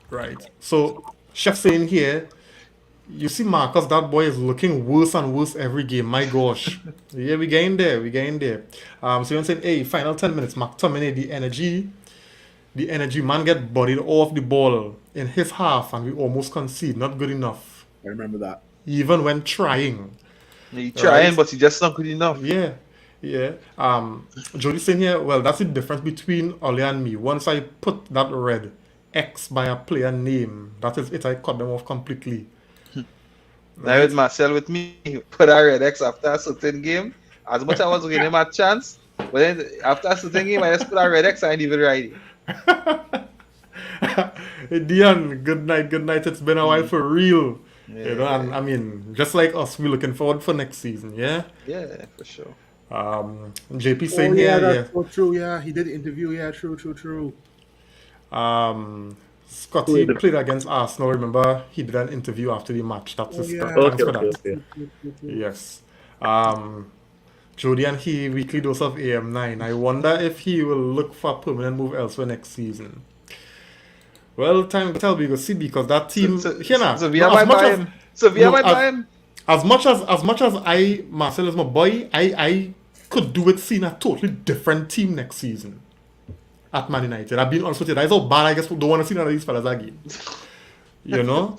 Right. So, Chef saying here, you see, Marcus, that boy is looking worse and worse every game. My gosh. Yeah, we getting there. So you're saying, hey, final 10 minutes, McTominay, the energy, man get bodied off the ball in his half and we almost concede. Not good enough. I remember that. Even when trying. He's trying, but he's just not good enough. Yeah. Jody saying here, well, that's the difference between Ole and me. Once I put that red X by a player name, that is it, I cut them off completely. Now with Marcel with me, put a red X after a certain game. As much as I was giving him a chance, but then after a certain game, I just put a red X and I didn't even ride it. Hey, Dion, good night. It's been a while for real. You know, and I mean, just like us, we're looking forward for next season, yeah? Yeah, for sure. JP saying here, that's so true. Yeah, he did the interview. Yeah, true. Scotty played against Arsenal. Remember, he did an interview after the match. That's his yeah. thanks for Okay. that. Yes. Jody and he, weekly dose of AM9. I wonder if he will look for a permanent move elsewhere next season. Well, time will tell, we go see, because that team So we no, have my as much as- buy-in. So we have no, my buy-in. as much as I, Marcel is my boy, I could do with seeing a totally different team next season at Man United. I've been honest with you. That's how bad I guess don't want to see none of these fellas again. You know?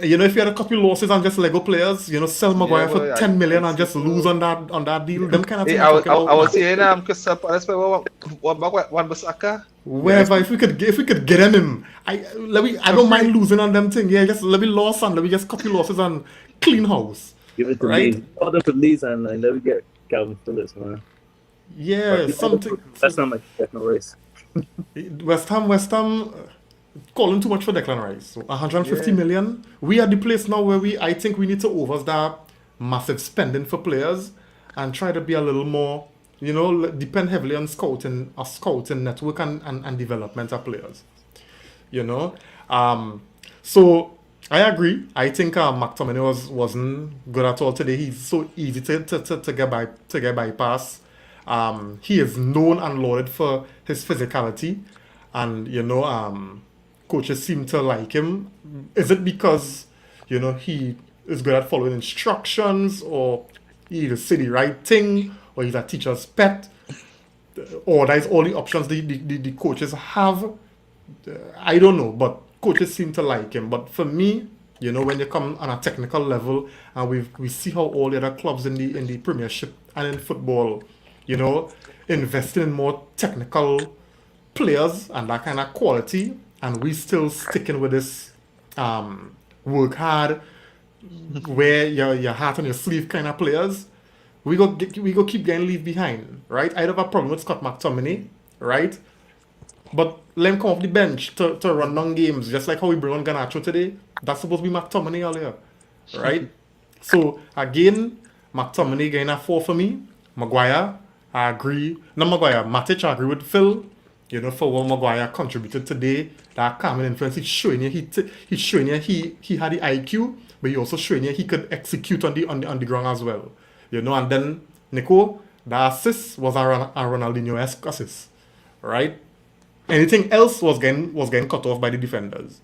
You know, if you had a couple losses and just Lego players, you know, sell Maguire Yeah, for well, 10 million I and just lose on that deal, them kind of Hey, things. I was saying, Crystal Palace, one Bissaka. Wherever, if we could get him, I don't mind losing on them thing. Yeah, just let me lose and let me just copy losses and clean house. Give it to Right? Leeds. Order to Leeds and let me get Calvin Phillips, man. Yeah, something. That's not my techno race. West Ham, calling too much for Declan Rice. So 150 million. We are the place now where I think we need to overstart massive spending for players and try to be a little more, you know, depend heavily on scouting network and development of players. You know? So I agree. I think McTominay wasn't good at all today. He's so easy to get bypass. He is known and lauded for his physicality, and you know, coaches seem to like him. Is it because, you know, he is good at following instructions, or he either say the right thing, or he's a teacher's pet, or that's all the options the coaches have? I don't know, but coaches seem to like him. But for me, you know, when you come on a technical level, and we see how all the other clubs in the Premiership and in football, you know, investing in more technical players and that kind of quality, and we still sticking with this work hard, wear your heart on your sleeve kind of players, we go keep getting leave behind, right? I don't have a problem with Scott McTominay, right? But let him come off the bench to run down games, just like how we bring on Garnacho today. That's supposed to be McTominay earlier, right? So again, McTominay getting a 4 for me. Maguire, I agree. Not Maguire, Matic, I agree with Phil. You know, for what Maguire contributed today, that calming influence, he's showing you he had the IQ, but he also showing you he could execute on the ground as well. You know, and then Nico, the assist was a Ronaldinho-esque assist, right? Anything else was getting cut off by the defenders.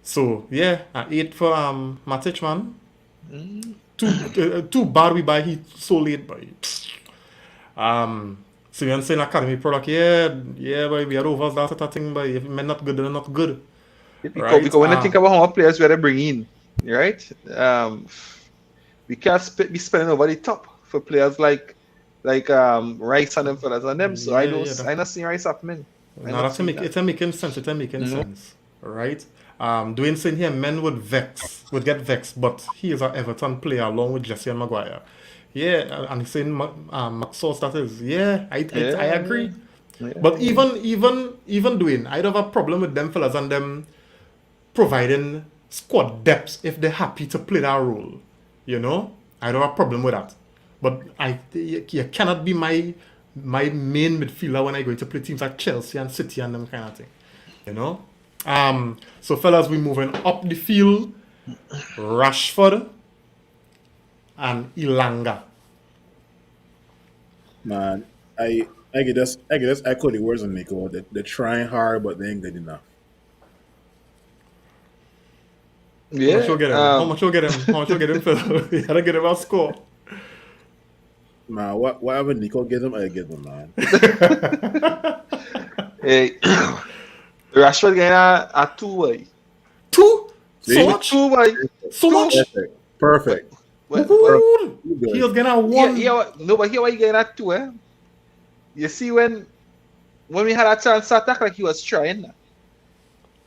So yeah, an 8 for Matic, man. Too bad we buy he so late, boy. So you're saying academy product, yeah, boy, we are over that thing, but if men not good, they're not good. Because when I think about how many players we had to bring in, right? We can't be spending over the top for players like Rice and them fellas and them. So I don't see Rice happening. Now that's it's making sense, right? Dwayne saying here, men would get vexed, but he is an Everton player along with Jesse and Maguire. Yeah, and he's saying Maxos, that is. Yeah, I agree. Yeah. But even Dwayne, I'd have a problem with them fellas and them providing squad depth if they're happy to play that role. You know, I don't have a problem with that. But you cannot be my main midfielder when I go to play teams like Chelsea and City and them kind of thing. You know? So fellas, we're moving up the field. Rashford and Ilanga. Man, I could just echo the words of Nico. They're trying hard, but they ain't good enough. How much you'll get him, Phil? You gotta get him a score. Man, whatever Nico get him, I get him, man. Hey, Rashford getting a 2 way. 2? See? So much? 2 way. So much? Perfect. Ooh, he was getting a 1. No, but here why you getting a 2, eh? You see when we had a chance to attack, like he was trying.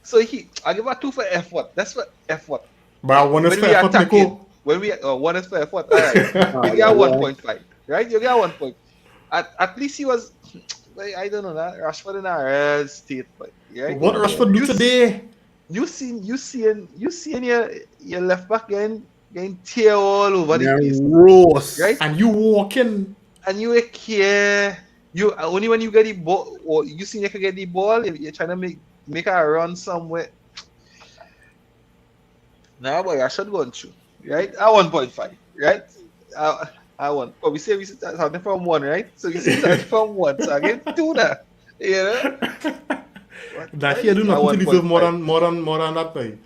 So I give a 2 for effort. That's for effort. But one is When for we effort, attack it, Nico. when we one is for effort, all right. You get 1.5, right? You get 1 point. At least he was. I don't know that Rashford in a real state, but right. What Rashford do You today? You seeing your left back getting tear all over the place, Roast. right? And you walking. And you care. You only when you get the ball, or you see you can get the ball, you're trying to make a run somewhere. Nah, boy, I should go on through, right? At 1.5, right? I want. But we starting from 1, right? So you see starting from 1, so I get 2 now. You know? That he do nothing to deserve more 1.5. than that, boy.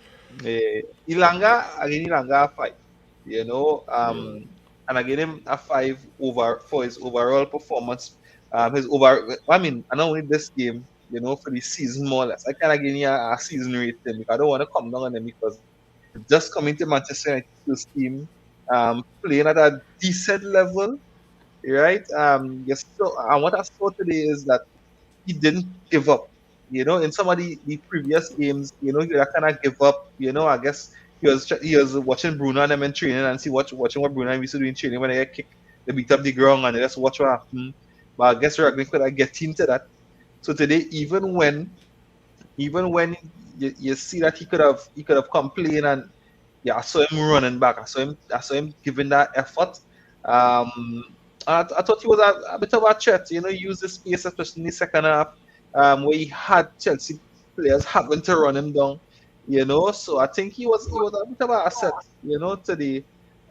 Ilanga 5. You know, and I gave him a 5 for his overall performance. I mean, and not only this game, you know, for the season more or less. I kind of give him a season rating because I don't want to come down on them because just coming to Manchester United's team, playing at a decent level, right? And what I saw today is that he didn't give up. You know, in some of the previous games, you know, he kind of give up. You know, I guess he was watching Bruno and them in training and watching what Bruno used to do in training when they get kicked, they beat up the ground and they just watch what happens. But I guess Ragnick could get into that. So today, even when you see that he could have complained and I saw him running back. I saw him giving that effort. I thought he was a bit of a threat. You know, he used the space, especially in the second half, where he had Chelsea players having to run him down. You know, so I think he was a bit of an asset. You know, today,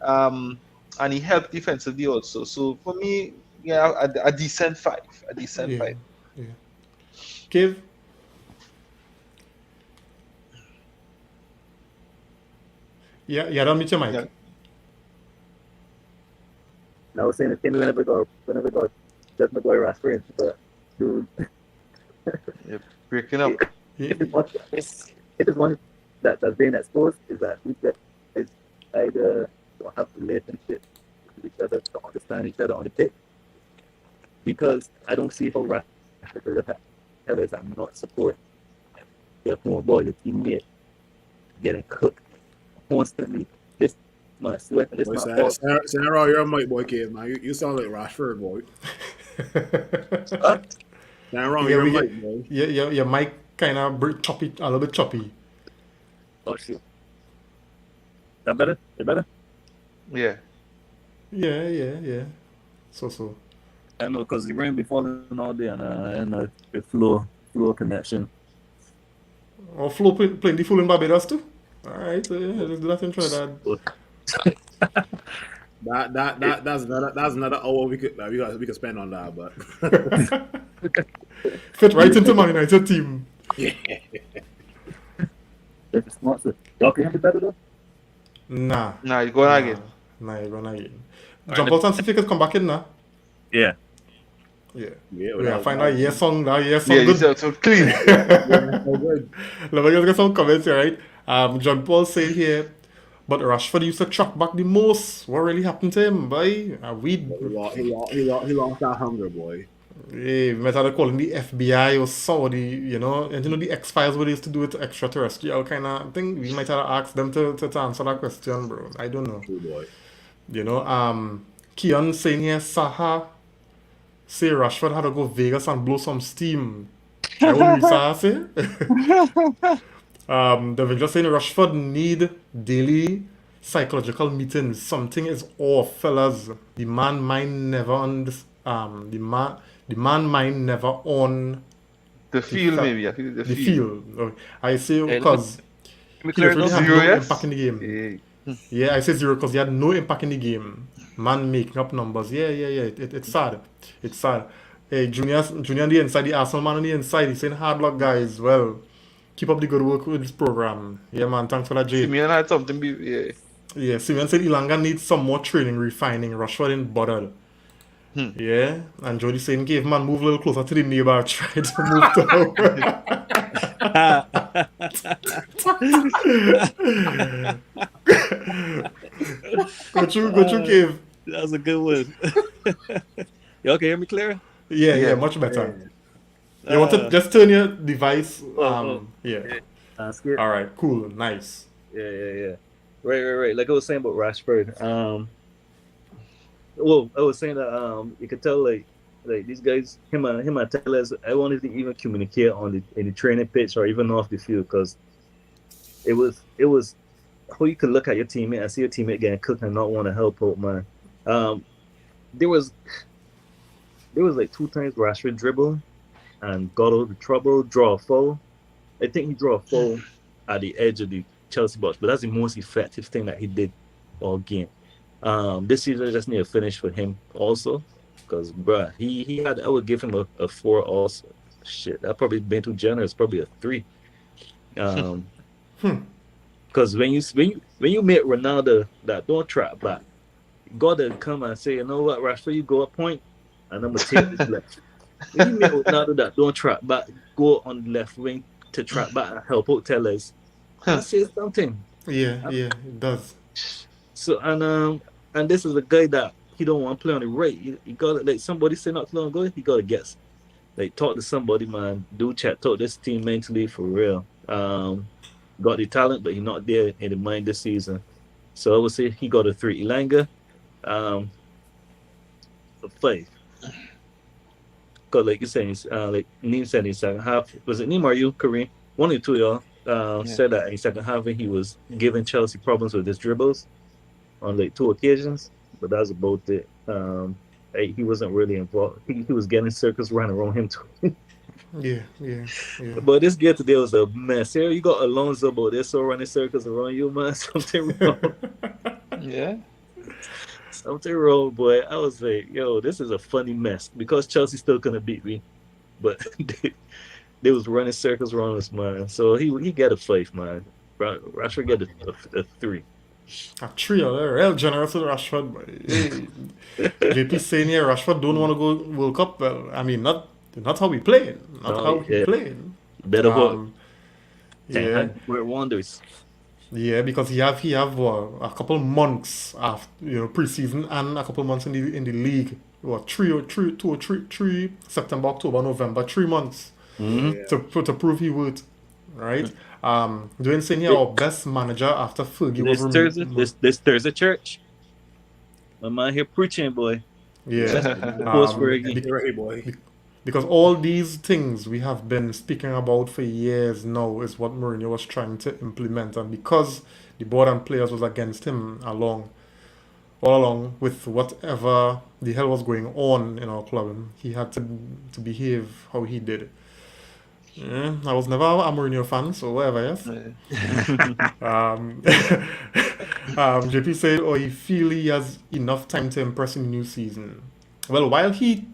and he helped defensively also. So for me, a decent 5. A decent 5. Yeah. Kev? Yeah, don't meet your mic. Yeah. I was saying the same whenever we got just McGuire Rashford, but dude, Breaking up. if it's one that's being exposed is that we guys either don't have relationship with each other, don't understand each other on the pitch. Because I don't see how Rashford others are not supporting your former boy, your teammate, getting cooked constantly. This my sweat, this Boy, my fault. Sarah, you're a mic boy, kid, man. You sound like Rashford, boy. Sarah, you're a mic boy. Your mic kind of choppy, a little bit choppy. Oh shit. That better? Is better? Yeah. Yeah. So. I know, because the rain be falling all day and the floor connection. Oh, Flo playing the fool in Barbados too? Alright, let's do that in Trinidad. That's another hour we could spend on that, but Fit right into Man United team. It's smart. Y'all can hear me better though? Nah, You're going again. you're going again. John Paul Sansific has come back in now. Yeah. Yeah. yeah, Find that year song Yeah, good. so clean. good. Let me just get some comments here, right? John Paul saying here, but Rashford used to track back the most. What really happened to him, boy? He lost that hunger, boy. Hey, we might have to call him the FBI or Saudi, you know, and you know the X-Files what they used to do with extraterrestrial kind of thing. We might have to ask them to answer that question, bro. I don't know. True, boy. You know, Keon saying here, Saha say Rashford had to go Vegas and blow some steam. I wouldn't Saha say. They've just saying Rashford need daily psychological meetings. Something is off, fellas. The man mind never on this. The man mind never on The feel, maybe. I feel the the feel. field. Okay. I say Hey, because he clear really it had up. no 0, yes? impact in the game. Yeah. Yeah, I say 0 because he had no impact in the game. Man making up numbers. Yeah. It's sad. It's sad. Hey, Junior on the inside, the Arsenal man on the inside, he's saying hard luck, guys. Well, keep up the good work with this program. Yeah, man. Thanks for that, Jay. Simeon had something. Yeah. Yeah, Simeon said Ilanga needs some more training, refining. Rashford ain't bothered. Yeah, and Jody saying, "Give man move a little closer to the neighbor. Try to move to Go through, Cave. That was a good one. Y'all can hear me clear? Yeah, Yeah. much better. You want to just turn your device. Yeah. Skip. All right, cool, nice. Yeah. Right. Like I was saying about Rashford. Well, I was saying that you could tell like these guys, him and Tellez, I wanted to even communicate on the training pitch or even off the field because it was how you could look at your teammate and see your teammate getting cooked and not want to help out, man. There was like 2 times Rashford dribble and got out of trouble, draw a foul. I think he drew a foul at the edge of the Chelsea box, but that's the most effective thing that he did all game. This season I just need a finish for him also, because bruh, he had, I would give him a 4 also. Shit, that probably been too generous, probably a 3. Because when you meet Ronaldo that don't track back, you gotta come and say, you know what, Rashford, you go a point, and I'm gonna take this left. When you meet Ronaldo that don't track back, go on the left wing to track back and help out Tellez. That says something. Yeah, it does. So and this is a guy that he don't want to play on the right. He got like somebody said not too long ago. He got to guess, like talk to somebody, man. Do chat, talk this team mentally for real. Got the talent, but he's not there in the mind this season. So I would say he got a 3. Elanga, a 5. Because like you saying, like Neem said in second half, was it Neem or you, Kareem? One or two of y'all said that in second half he was giving Chelsea problems with his dribbles on like 2 occasions, but that's about it. He wasn't really involved. He was getting circles running around him too. Yeah. But this game today was a mess. Here you got Alonso, but they're so running circles around you, man. Something wrong. Yeah. Something wrong, boy. I was like, yo, this is a funny mess because Chelsea still couldn't beat me, but they was running circles around us, man. So he get a 5, man. Rashford get a 3. A 3, real generous with Rashford. But, JP saying here Rashford don't want to go World Cup. Well, I mean, not how we playing. He playing. Better hope. Yeah. We're wonders. Yeah, because he have a couple months after preseason and a couple months in the league. What 3 September, October, November, 3 months to prove he would, right? Doing saying here our best manager after Fergie was this Thursday church. My man here preaching, boy. Yeah. Post Fergie. Right, boy. Because all these things we have been speaking about for years now is what Mourinho was trying to implement, and because the board and players was against him all along with whatever the hell was going on in our club, he had to behave how he did. Yeah, I was never a Mourinho fan, so whatever, yes. JP said, he feel he has enough time to impress in the new season. Well, while he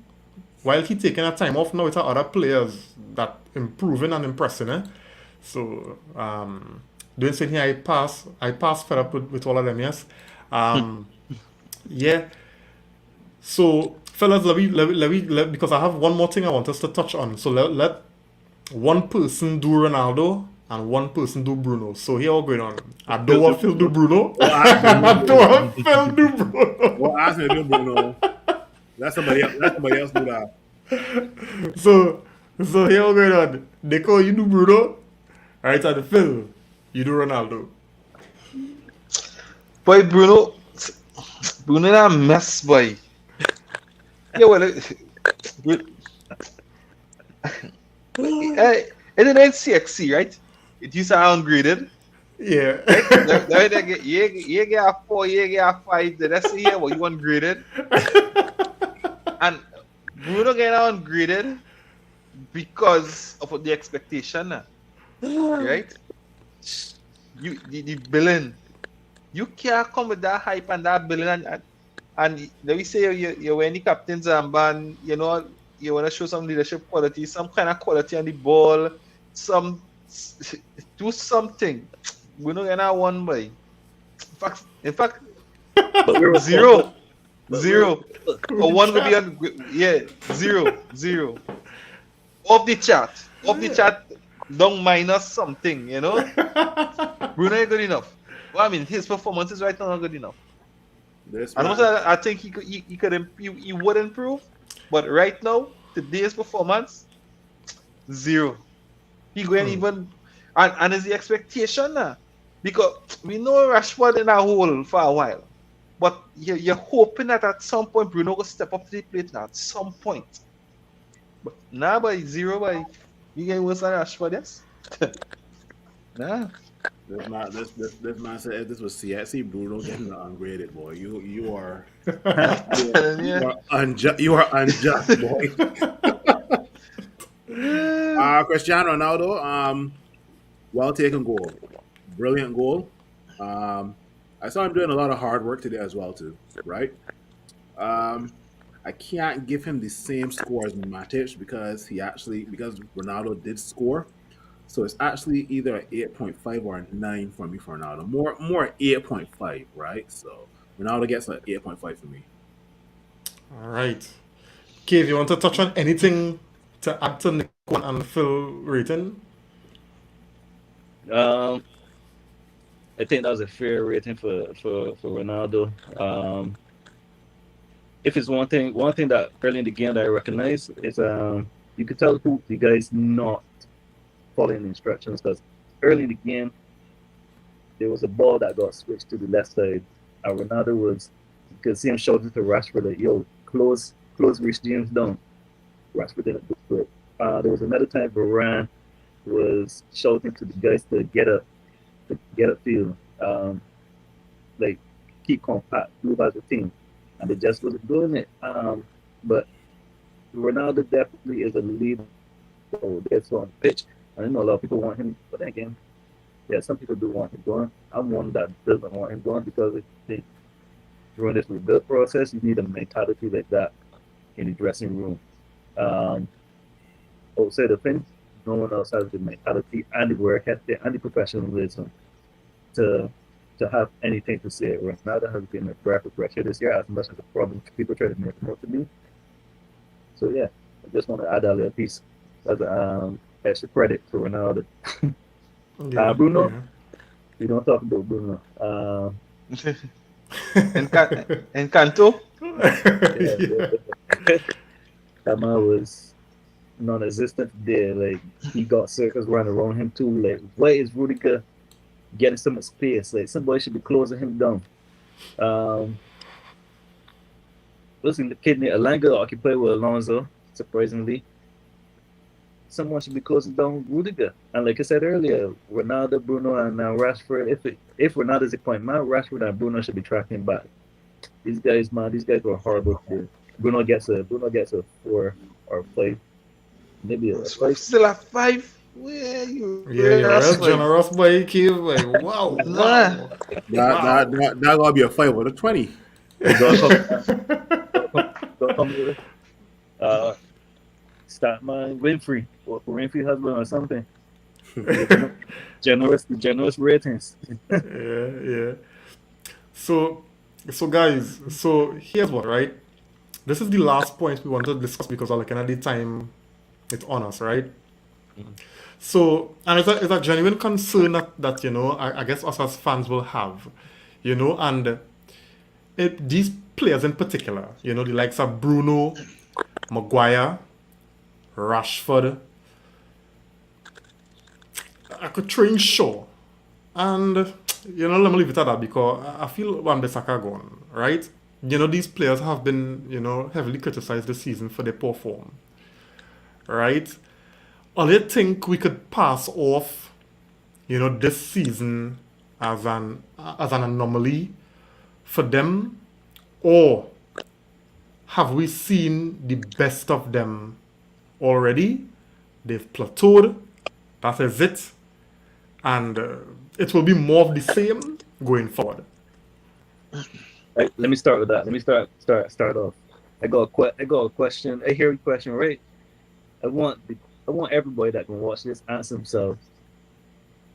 taking a time off now, it's other players that improving and impressing, So, doing saying here, I pass fed up with all of them, yes. Yeah. So, fellas, let me, because I have one more thing I want us to touch on. So let one person do Ronaldo and one person do Bruno. So here we're going on. I don't want Phil do Bruno. I don't want Phil do Bruno. Well, ask me to do Bruno. Let somebody else do that. So here we're going on. Deco, you do Bruno. Alright, and Phil, you do Ronaldo. Boy, Bruno in a mess, boy. Yeah, well, it didn't CXC, right? It used to ungraded. Yeah. Right? You get a 4, you get a 5. The rest of the year, well, you ungraded. And Bruno get ungraded because of the expectation, right? The billing. You can't come with that hype and that billing and let me say you're wearing the captain's armband, you know, you want to show some leadership quality, some kind of quality on the ball, do something. We're not gonna one by. In fact, zero. Or one will be on, zero. Off the chat, don't minus something, you know. Bruno ain't good enough. Well, I mean, his performances right now are not good enough. And also, I think he would improve, but right now, today's performance, 0. He going even And is the expectation now? Because we know Rashford in a hole for a while. But you're hoping that at some point Bruno will step up to the plate now, at some point. But now by zero by you get worse than Rashford, yes? Nah. This man said if this was CSC, Bruno getting ungraded, boy. You are Telling you you. are unjust. You are unjust, boy. Cristiano Ronaldo, well taken goal, brilliant goal. I saw him doing a lot of hard work today as well too. Right. I can't give him the same score as Matic because because Ronaldo did score. So it's actually either an 8.5 or a 9 for me for Ronaldo. More 8.5, right? So Ronaldo gets an 8.5 for me. All right. Cave, you want to touch on anything to add to Nick and Phil rating? I think that was a fair rating for Ronaldo. If it's one thing that early in the game that I recognize is you could tell who the guy's not following the instructions, because early in the game there was a ball that got switched to the left side, and Ronaldo you could see him shouting to Rashford like, "Yo, close Rich James down." Rashford didn't do it. There was another time Varane was shouting to the guys to get upfield, like keep compact, move as a team, and they just wasn't doing it. But Ronaldo definitely is a leader. So that's on the pitch. I know a lot of people want him, but then again, yeah, some people do want him going. I'm one that doesn't want him going because during this rebuild process, you need a mentality like that in the dressing room. Outside the fence, no one else has the mentality and the work ethic and the professionalism to have anything to say. Ronaldo has been a breath of fresh air this year as much as the problem people try to make him out to be. So yeah, I just want to add that little piece as extra credit to Ronaldo. Bruno, we don't talk about Bruno. Encanto? That man was non-existent there. Like, he got circles running around him too. Like, why is Rudiger getting so much space? Like, somebody should be closing him down. Listen, the kid Alanga occupied with Alonso, surprisingly. Someone should be closing down Rudiger. And like I said earlier, Ronaldo, Bruno, and Rashford, if Ronaldo's a point man, Rashford and Bruno should be tracking back. These guys were horrible today. Bruno gets a 4 or 5. Maybe a 5. Still at 5? Where you? Yeah, you're real generous, boy, Cave. Like, wow. Nah. That gotta be a 5 or a 20. Statman Winfrey or Winfrey husband or something. generous ratings. Yeah. So guys, so here's what, right? This is the last point we want to discuss because of looking at the time it's on us, right? So, and it's a genuine concern that you know, I guess us as fans will have, you know, and these players in particular, you know, the likes of Bruno, Maguire, Rashford, I could train Shaw, and you know, let me leave it at that because I feel Wan-Bissaka gone, right? You know, these players have been, you know, heavily criticized this season for their poor form, right? Or they think we could pass off, you know, this season as an anomaly for them, or have we seen the best of them already? They've plateaued. That is it, and it will be more of the same going forward. Right, let me start with that. Let me start off. I got a question. I hear a question, right? I want everybody that can watch this answer themselves.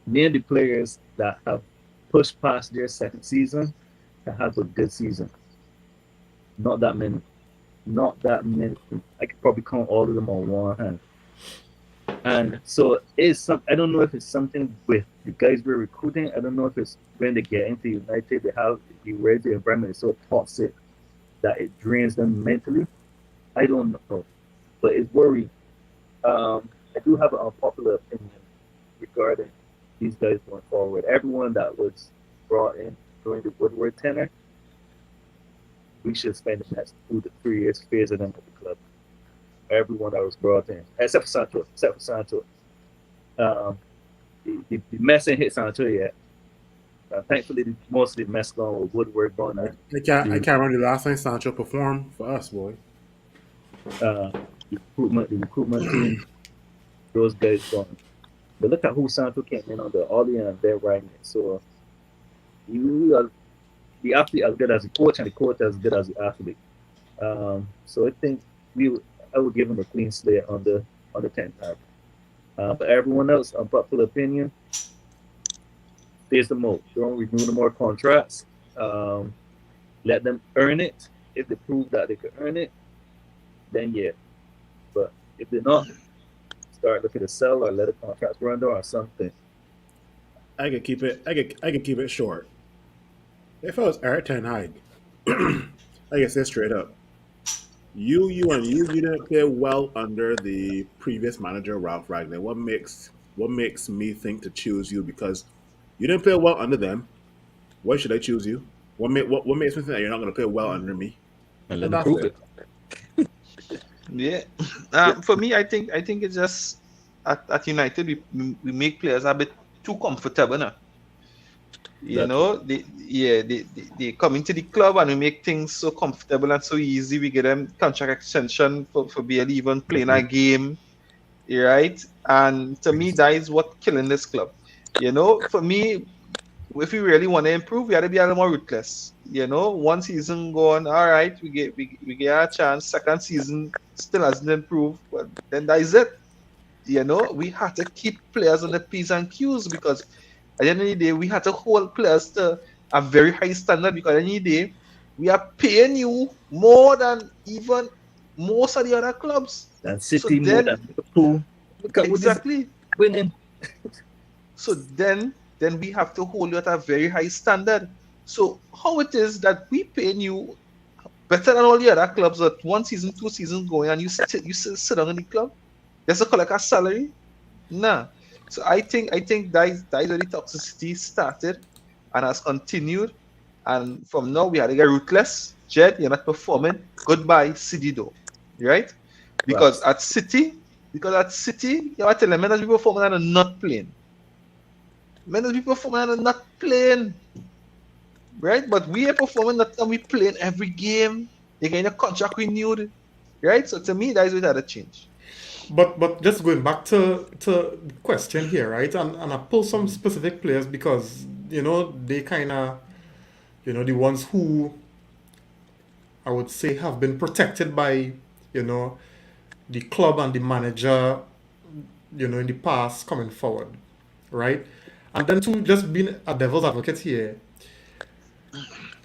Name the players that have pushed past their second season and have a good season. Not that many. I could probably count all of them on one hand. And so I don't know if it's something with the guys we're recruiting. I don't know if it's when they get into United, they have the environment is so toxic that it drains them mentally. I don't know, but it's worrying. I do have an unpopular opinion regarding these guys going forward. Everyone that was brought in during the Woodward tenure, we should spend the next 2 to 3 years phasing them with the club. Everyone that was brought in, except for Sancho. The mess ain't hit Sancho yet. Thankfully, most of the mess gone with Woodward going on. I can't remember the last time Sancho performed for us, boy. The recruitment team, those guys gone. But look at who Sancho came in under Ollie and they're riding it. So you are the athlete as good as the coach and the coach as good as the athlete. So I think I would give him a clean slate on the 10th time. But everyone else, unpopular opinion, there's the most. Don't renew no more contracts. Let them earn it. If they prove that they can earn it, then yeah. But if they're not, start looking to sell or let the contracts run down or something. I could keep it short. If I was Eric Ten Hag, I can say straight up, you didn't play well under the previous manager Ralph Ragnick. What makes me think to choose you? Because you didn't play well under them. Why should I choose you? What makes me think that you're not going to play well under me? And let That's them prove it. it. Yeah. For me, I think it's just at United we make players a bit too comfortable now. You know, they come into the club and we make things so comfortable and so easy. We get them contract extension for barely even playing a game, right? And to me, that is what killing this club. You know, for me, if we really want to improve, we got to be a little more ruthless. You know, one season gone, all right, we get a chance. Second season still hasn't improved, but then that is it. You know, we have to keep players on the P's and Q's because at the end of the day, we have to hold players to a very high standard because at the end of the day, we are paying you more than even most of the other clubs. And City So more then- than Liverpool. Look at what this Exactly. winning. So then we have to hold you at a very high standard. So how it is that we paying you better than all the other clubs at 1 season, 2 seasons going, and you sit down in the club just to collect a salary? Nah. So I think that is where the toxicity started and has continued. And from now we had to get ruthless. Jed, you're not performing. Goodbye, Sidido. Right? Because at City, you have to tell them men that be performing and are not playing. Men that be performing and are not playing. Right? But we are performing that and we playing every game. They getting a contract renewed. Right? So to me, that is where that change. But just going back to the question here, right? And I pull some specific players because, you know, they kind of, you know, the ones who I would say have been protected by, you know, the club and the manager, you know, in the past coming forward, right? And then to just being a devil's advocate here,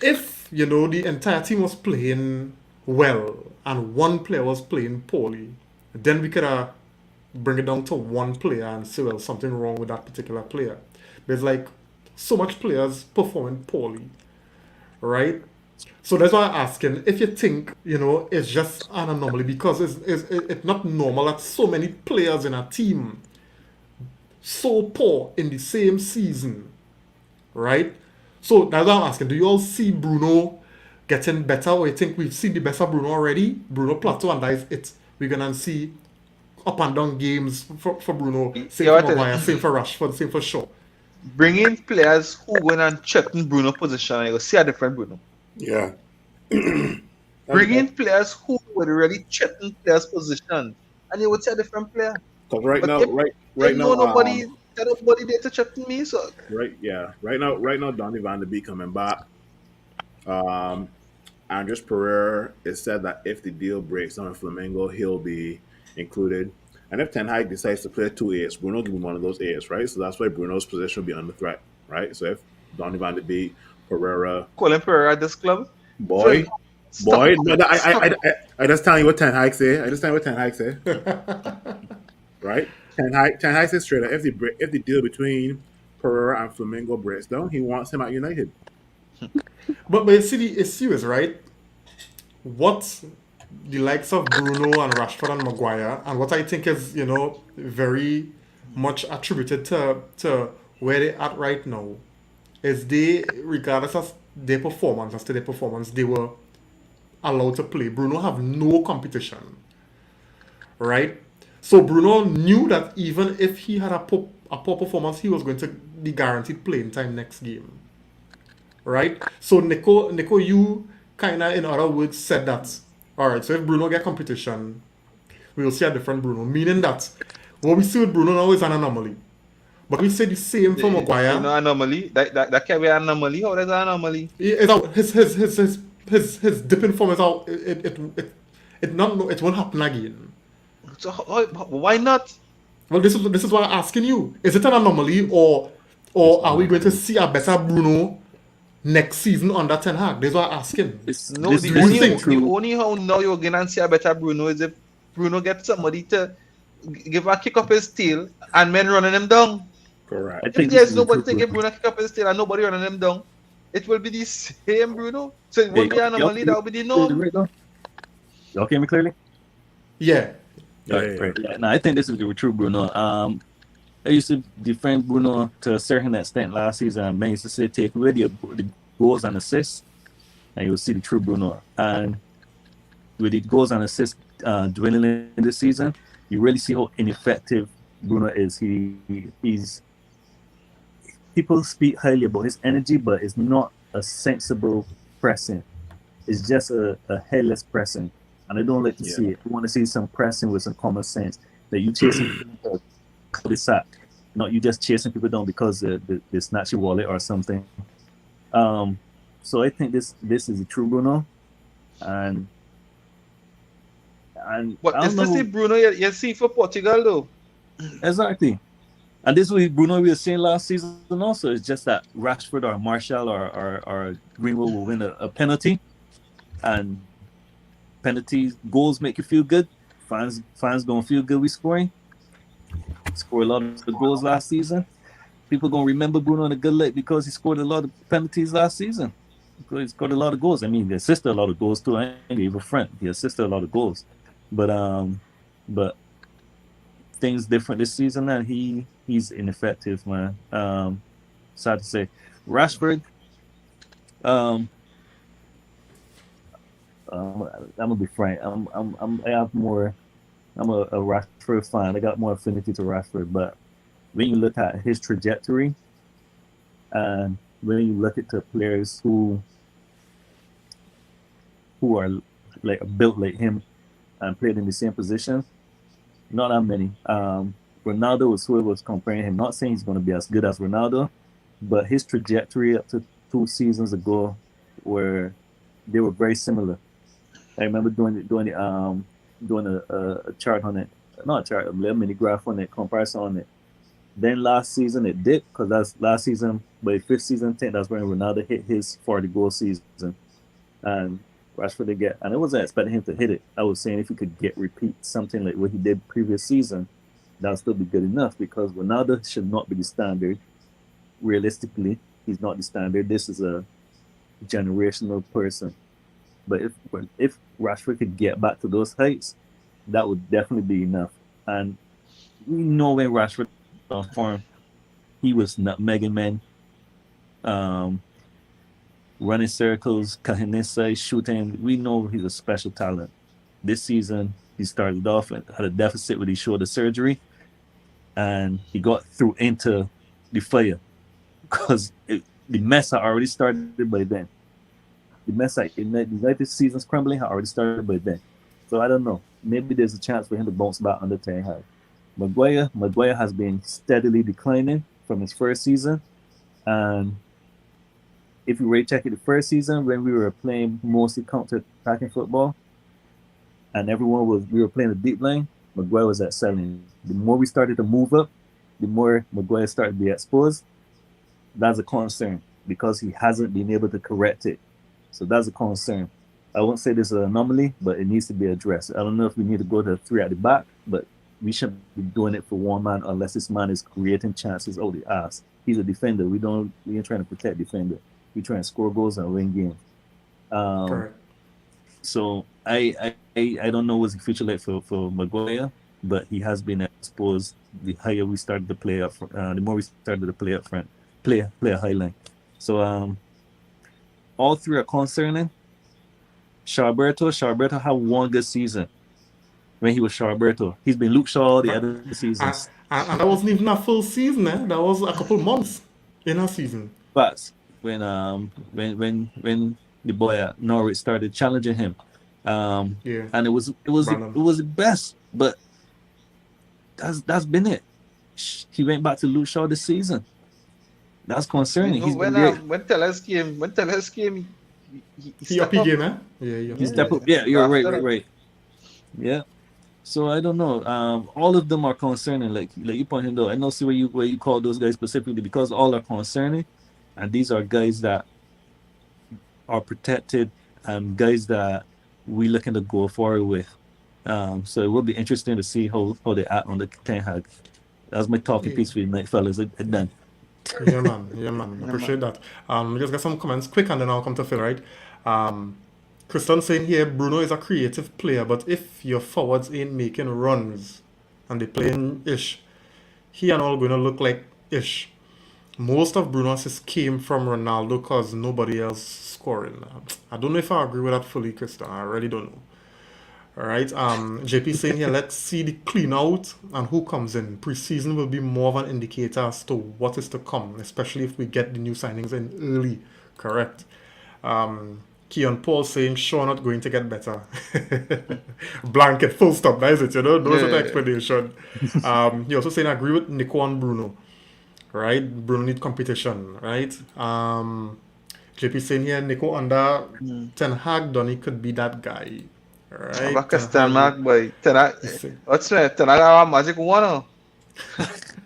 if, you know, the entire team was playing well and one player was playing poorly, then we could bring it down to one player and say, well, something wrong with that particular player. There's like so much players performing poorly, right? So that's why I'm asking if you think, you know, it's just an anomaly because it's not normal that so many players in a team so poor in the same season, right? So that's why I'm asking, do you all see Bruno getting better, or you think we've seen the best of Bruno already? Bruno plateau, and that is it. We're gonna see up and down games for Bruno, same Yeah, for what is- Maguire, same for Rashford, same for Shaw. Bring in players who go in and threaten Bruno position and you'll see a different Bruno. Yeah. Bring in players who would really threaten players' position and you would see a different player. Because right But now, if- right now, nobody there to threaten me, so right now, Donny Van de Beek coming back. Andres Pereira, it said that if the deal breaks down in Flamengo, he'll be included. And if Ten Hag decides to play 2 A's, Bruno will give him one of those A's, right? So that's why Bruno's position will be under threat, right? So if Donny Van de Beek, Pereira, Colin Pereira at this club. boy, Stop. no, I just telling you what Ten Hag say. Right? Ten Hag says straight up, if the deal between Pereira and Flamengo breaks down, he wants him at United. But you see, the issue is, right, what the likes of Bruno and Rashford and Maguire, and what I think is, you know, very much attributed to where they at right now is they, regardless of their performance, as to their performance, they were allowed to play. Bruno have no competition, right? So Bruno knew that even if he had a poor performance, he was going to be guaranteed playing time next game, right? So Nico, you kind of, in other words, said that, all right, so if Bruno get competition, we'll see a different Bruno, meaning that what we see with Bruno now is an anomaly. But we say the same for Maguire. You know, anomaly. That can be an anomaly. How is an anomaly? It's out. His dipping form is out. It won't happen again. So why not? Well, this is why I'm asking you. Is it an anomaly, or are we going to see a better Bruno next season under Ten Hag? This is what I'm asking. No, the only how now you're gonna see a better Bruno is if Bruno gets somebody to give a kick up his tail and men running him down. Correct. If there's nobody to give Bruno a kick up his tail and nobody running him down, it will be the same Bruno. So it won't be an anomaly, that will be the norm. Y'all hear me clearly? Yeah. Right. Yeah, no, I think this is the true Bruno. I used to defend Bruno to a certain extent last season. I used to say take away the goals and assists, and you'll see the true Bruno. And with the goals and assists dwindling in this season, you really see how ineffective Bruno is. He's people speak highly about his energy, but it's not a sensible pressing. It's just a headless pressing. And I don't like to see it. I want to see some pressing with some common sense. That you chasing people to the sack, not you just chasing people down because they snatch your wallet or something. So I think this is a true Bruno, and what is this the Bruno you see for Portugal though? Exactly. And this was Bruno we were seeing last season also. It's just that Rashford or Martial or Greenwood will win a penalty, and penalty goals make you feel good. Fans gonna feel good we scoring. Scored a lot of goals last season. People gonna remember Bruno in a good light because he scored a lot of penalties last season. He scored a lot of goals. I mean, he assisted a lot of goals too. I ain't even front. He assisted a lot of goals. But things different this season, and he's ineffective, man. Sad to say. Rashford, I'm gonna be frank. I'm a Rashford fan. I got more affinity to Rashford, but when you look at his trajectory, and when you look at the players who are like built like him and played in the same position, not that many. Ronaldo was who was comparing him. Not saying he's going to be as good as Ronaldo, but his trajectory up to 2 seasons ago, where they were very similar. I remember doing a chart on it, not a chart, a mini graph on it, comparison on it. Then last season it dipped because that's last season, but 5th season, 10th, that's when Ronaldo hit his 40-goal season, and Rashford did get, and I wasn't expecting him to hit it. I was saying if he could repeat something like what he did previous season, that would still be good enough because Ronaldo should not be the standard. Realistically, he's not the standard. This is a generational person. But if Rashford could get back to those heights, that would definitely be enough. And we know when Rashford on form, he was nutmegging men, running circles, cutting inside, shooting. We know he's a special talent. This season, he started off and had a deficit with his shoulder surgery, and he got through into the fire because the mess had already started by then. The mess in the United season's crumbling had already started by then. So I don't know. Maybe there's a chance for him to bounce back under Ten Hag. Maguire has been steadily declining from his first season, and if you rate check it, the first season when we were playing mostly counter-attacking football, and we were playing a deep line, Maguire was excelling. The more we started to move up, the more Maguire started to be exposed. That's a concern because he hasn't been able to correct it. So that's a concern. I won't say this is an anomaly, but it needs to be addressed. I don't know if we need to go to 3 at the back, but we shouldn't be doing it for one man unless this man is creating chances out the ass. He's a defender. We ain't trying to protect defender. We try and score goals and win games. Correct. So I don't know what's the future like for Maguire. but he has been exposed. The higher we started to play up, the more we started to play up front, play a high line. So all three are concerning. Sharberto had one good season when he was Sharberto. He's been Luke Shaw the other seasons. And that wasn't even a full season, eh? That was a couple months in a season. But when the boy at Norwich started challenging him, Yeah. and it was the best. But that's been it. He went back to Luke Shaw this season. That's concerning. He's been great. When Tellez came, he He up stepped again, eh? Yeah. He's definitely you're right. Yeah. So I don't know. All of them are concerning. Like you pointed out. I know see where you call those guys specifically because all are concerning, and these are guys that are protected and guys that we looking to go forward with. So it will be interesting to see how they act on the Ten Hag. That's my talking piece for you tonight, fellas. It done. Yeah, man. Appreciate that. We just got some comments quick and then I'll come to Phil, right? Christian saying here, Bruno is a creative player, but if your forwards ain't making runs and they playing ish, he and all going to look like ish. Most of Bruno's assists came from Ronaldo because nobody else scoring. I don't know if I agree with that fully, Christian. I really don't know. All right. JP saying here, let's see the clean out and who comes in. Preseason will be more of an indicator as to what is to come, especially if we get the new signings in early. Correct. Keon Paul saying Shaw not going to get better. Blanket, full stop. That is it, No such explanation. He also saying I agree with Nico and Bruno. Right? Bruno need competition, right? JP saying here, Nico under Ten Hag, Donny could be that guy. Right. Pakistan Mark boy. What's that? Ten Hag magic one.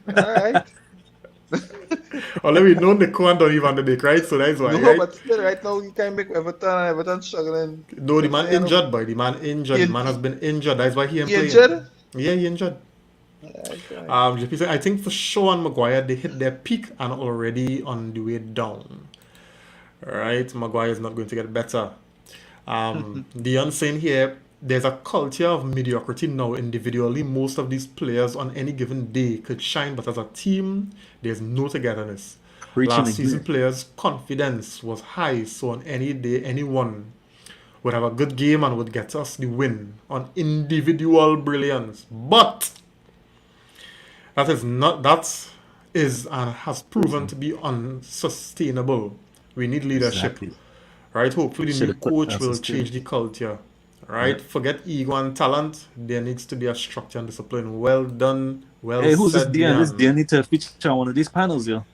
Alright. Although we know Nico and Donny Van de Beek, right? So that's why. No, right? but still right now you can't make Everton struggling. No, the man injured, boy. The man injured. The man has been injured. That's why he ain't playing. Injured? Yeah, he injured. JP said, I think for Shaw and Maguire they hit their peak and already on the way down. Right? Maguire is not going to get better. Dion saying here, there's a culture of mediocrity now individually. Most of these players on any given day could shine, but as a team, there's no togetherness. Last season players' confidence was high, so on any day, anyone would have a good game and would get us the win on individual brilliance. But that is and has proven to be unsustainable. We need leadership. Exactly. Right? Hopefully the new coach will change the culture. Right? Forget ego and talent. There needs to be a structure and discipline. Well done. Hey, who's this Dion? This Dion need to feature on one of these panels, yo.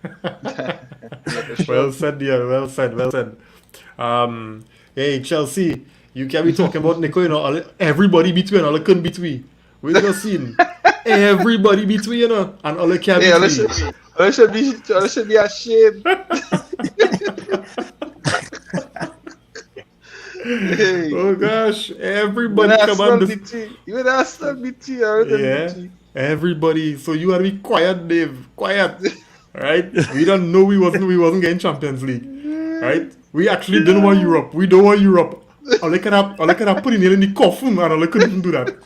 Well said, Dion. Well said. Hey, Chelsea, you can't be talking about Nico, everybody between, all couldn't between. We just seen everybody between, and all can't between. I should be ashamed. Hey. Oh gosh, everybody come on this. You would ask them BT. Yeah, everybody. So you gotta be quiet, Dave. Quiet. Right? We don't know we wasn't getting Champions League. Right? We actually didn't want Europe. We don't want Europe. All I can have put in the coffin and all I couldn't do that.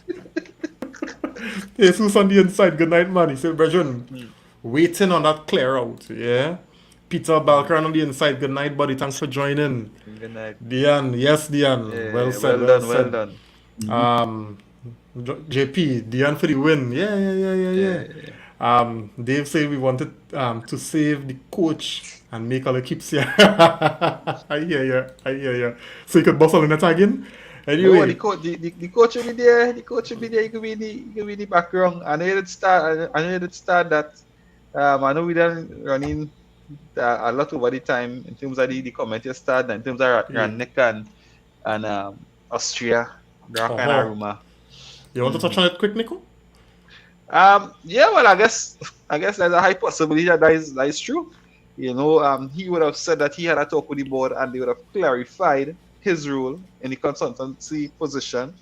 Jesus on the inside. Good night, man. He said, Brethren, waiting on that clear out. Yeah. Peter Balker on the inside. Good night, buddy. Thanks for joining. Good night. Dion. Yes, Dion. Yeah, well said. Well done. JP, Dion for the win. Yeah. Dave said we wanted to save the coach and make all the keeps here. I hear you. So you could bustle in the tagging? Anyway. No, the coach will be there. The coach will be there. He could be in the background. I know you did start that. I know we done running a lot over the time in terms of the commentary start, in terms of Rannick and Austria, Donnarumma. You want to touch on it quick, Nico? Yeah, well, I guess there's a high possibility that is true. He would have said that he had a talk with the board and they would have clarified his role in the consultancy position.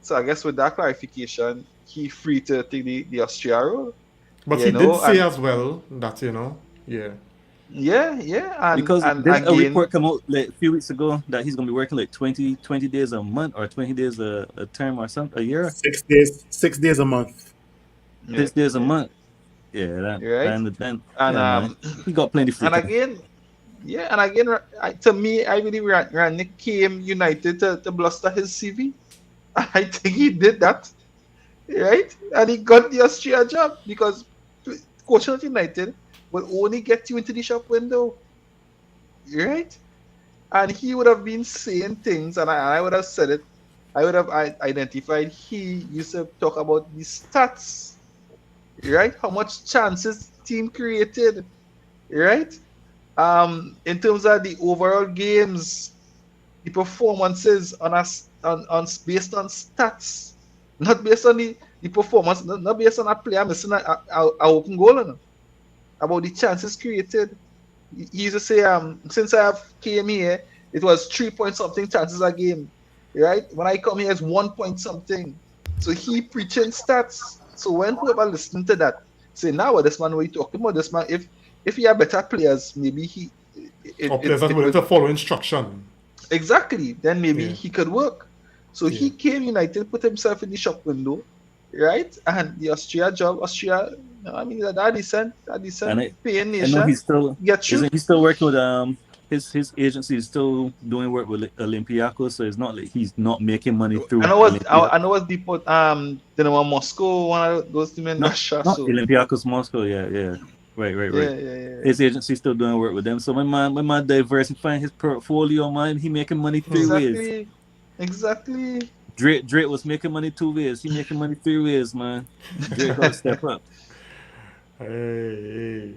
So I guess with that clarification, he's free to take the Austria role. But he did say as well that, Yeah. Because there's a report come out like a few weeks ago that he's gonna be working like 20 days a month or 20 days a term or something, a year. 6 days a month. 6 days a month. Yeah, that Right. then And yeah, man. He got plenty free and time. again, yeah, and again, to me, I believe Ranick came United to bluster his CV. I think he did that, right? And he got the Austria job because coaching at United will only get you into the shop window, right? And he would have been saying things, and I would have said it. I would have identified. He used to talk about the stats, right? How much chances team created, right? In terms of the overall games, the performances on us on based on stats, not based on the performance, not based on a player missing a open goal, no. About the chances created. He used to say, since I have came here, it was 3 point something chances a game, right? When I come here, it's 1 point something. So he preaching stats. So when whoever listening to that, say, now what this man we talking about? This man, if he had better players, maybe he Or players that willing to follow instruction. exactly, then maybe Yeah. he could work. So he came United, put himself in the shop window, right? And the Austria job, I mean, that decent And paying I know nation. he's still Get you. isn't he still working with his agency is still doing work with Olympiacos, so it's not like he's not making money through I know what's Olympiacos. the put the one Moscow, one of those teams in Russia. Not So Olympiacos Moscow, yeah. Right. yeah. His agency still doing work with them. So my man diversifying his portfolio, man. He making money 3 ways. Exactly. Drake was making money 2 ways. He making money 3 ways, man. Drake got to step up. Hey.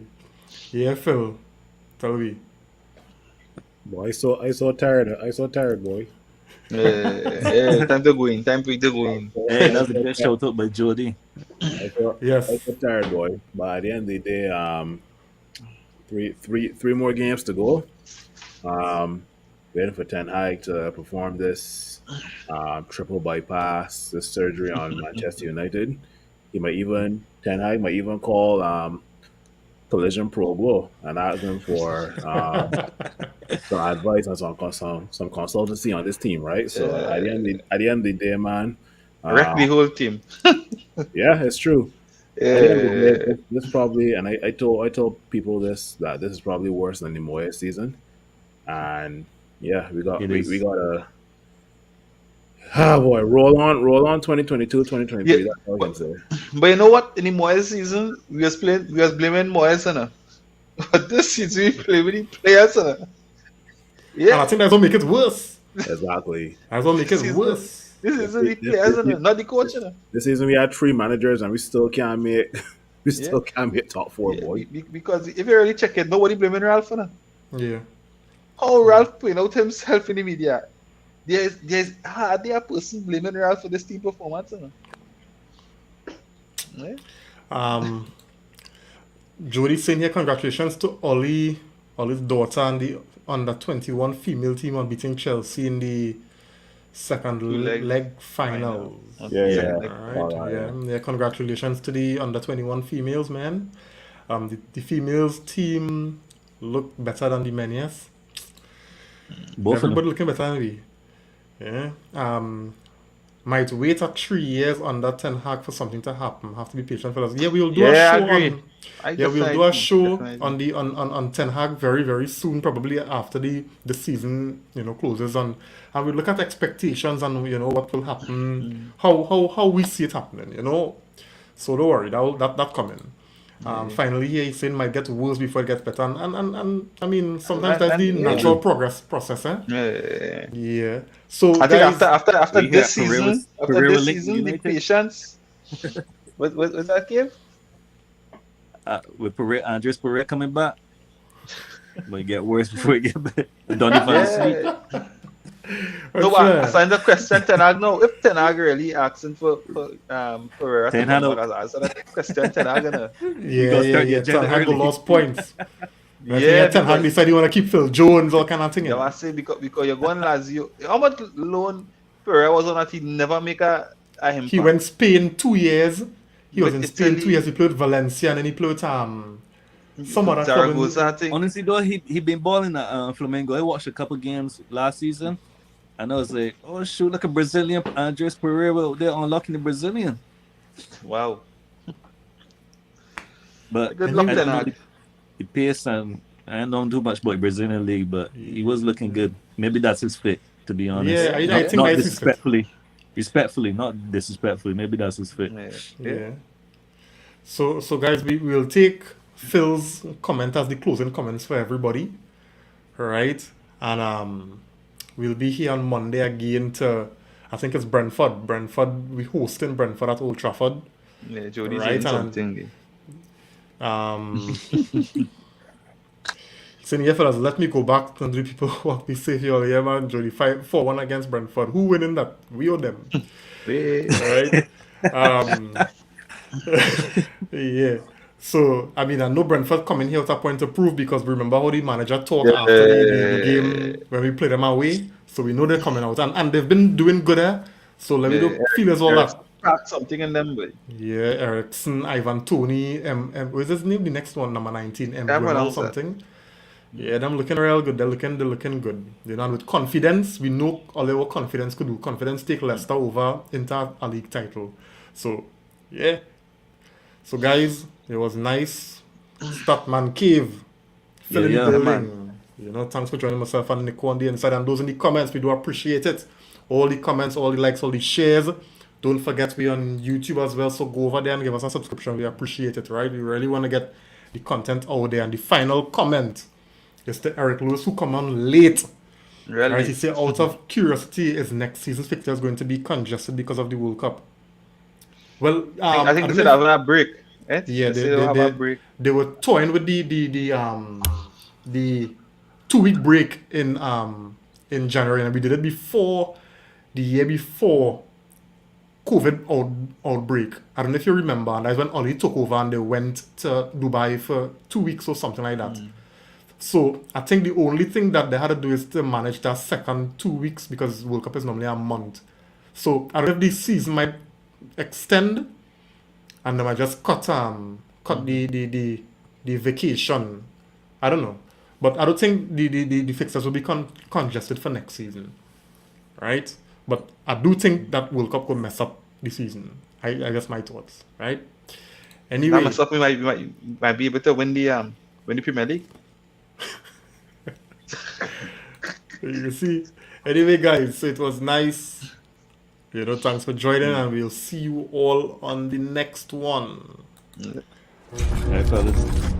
Yeah, Phil. Tell me. Boy, I saw tired, boy. Time to go in. Time for you to go in. Hey, that's a good shout out by Jody. I saw Yes. tired, boy. But at the end of the day, three more games to go. Waiting for Ten Hag to perform this triple bypass, this surgery on Manchester United. Ten Hag might even call Collision Pro Bowl and ask them for some advice and some consultancy on this team, right? So at the end of the day, man, Wreck the whole team. yeah, it's true. At the end of the day, this probably, and I told people that this is probably worse than the Moyes season, and yeah, we got a roll on 2022, 2023. Yeah, That's all I can say. But you know what? In the Moyes season, we was blaming Moyes, but this season we play with the players, And I Yeah, think that's what make it worse. Exactly. That's what make it Season. worse. this is the players, not the coach, This season we had 3 managers and we still can't make top 4, Yeah, boy. because if you really check it, nobody blaming Ralph, Yeah. How Ralph putting out himself in the media. There's hardly a person blaming Ralph for this team performance, Yeah. Jody saying here, congratulations to Ollie's daughter and the under-21 female team on beating Chelsea in the second leg finals. Yeah. Yeah, congratulations to the under-21 females, man. The females team look better than the men, yes. Both of them. Everybody looking better than we. Yeah. Might wait 3 years under Ten Hag for something to happen. Have to be patient for us. Yeah, we'll do a show agreed. we'll do a show on Ten Hag very, very soon, probably after the season, closes on, and we'll look at expectations and what will happen, how we see it happening, So don't worry, that coming. Finally, here he's saying might get worse before it gets better, and I mean sometimes that's the natural process, Yeah. So I think guys, after we this have Pereira- season, Pereira the United. patience. What that give? With Andres Pereira coming back, but it get worse before it get better. Don't even sleep. No, but aside the question, Ten Hag. No, if Ten Hag really asking for Pereira, Ten Hag, answer that question. Ten Hag, yeah. Ten Hag lost points. Yeah, Ten Hag decided he want to keep Phil Jones, all kind of thing. I say because you're going Lazio. How much loan Pereira was on that he never make a impact? He went Spain 2 years. He was With in Spain Italy. 2 years. He played Valencia and then he played some other club. Zaragoza, I think. Honestly, though, he been balling at Flamengo. I watched a couple games last season, and I was like, oh shoot, like a Brazilian Andres Pereira out there unlocking the Brazilian. Wow. But Good luck, I Ten don't know Hag. the pace, and I don't know too much about the Brazilian league, but he was looking good. Maybe that's his fit, to be honest. Yeah, I not think not that's his fit. respectfully, not disrespectfully. Maybe that's his fit. Yeah. So guys, we will take Phil's comment as the closing comments for everybody. Right? And we'll be here on Monday again to, I think it's Brentford. We hosting Brentford at Old Trafford. Yeah, Jody's Right, saying and- something. So yeah, fellas, let me go back to the people what we say here earlier, man. Jody 4-1 against Brentford. Who winning that? We or them? Right? Yeah. So, I mean, I know Brentford coming here with a point to prove because remember how the manager talked after the game when we played them away. So we know they're coming out. And they've been doing good there. So let me do feel as all that. Crack something in them, boy. Yeah, Ericsson, Ivan Tony, what is his name? The next one, number 19, Can't or pronounce that. something. Yeah, them looking real good. They're looking good. You know, and with confidence, we know all what confidence could do. Confidence take Leicester over into a league title. So, yeah. So, guys, it was nice. Statman Cave. Filling Yeah, the building. man. You know, thanks for joining myself and Nico on the inside. And those in the comments, we do appreciate it. All the comments, all the likes, all the shares. Don't forget we're on YouTube as well. So go over there and give us a subscription. We appreciate it, right? We really want to get the content out there. And the final comment is to Eric Lewis, who come on late. Really? Right? He said, out of curiosity, is next season's fixtures going to be congested because of the World Cup? Well, I think they don't said know if- having a break. Eh? Yeah, they said have a break. they were toying with the 2-week break in January, and we did it before the year before COVID outbreak. I don't know if you remember, and that's when Oli took over and they went to Dubai for 2 weeks or something like that. So I think the only thing that they had to do is to manage that second 2 weeks because World Cup is normally a month. So I don't know if this season might extend and they might just cut the vacation. I don't know. But I don't think the fixtures will be congested for next season. Right? But I do think that World Cup could mess up the season. I guess my thoughts. Right? Anyway. Myself, we might be able to win the Premier League. You see. Anyway, guys, so it was nice. You know, thanks for joining, and we'll see you all on the next one. All right, fellas.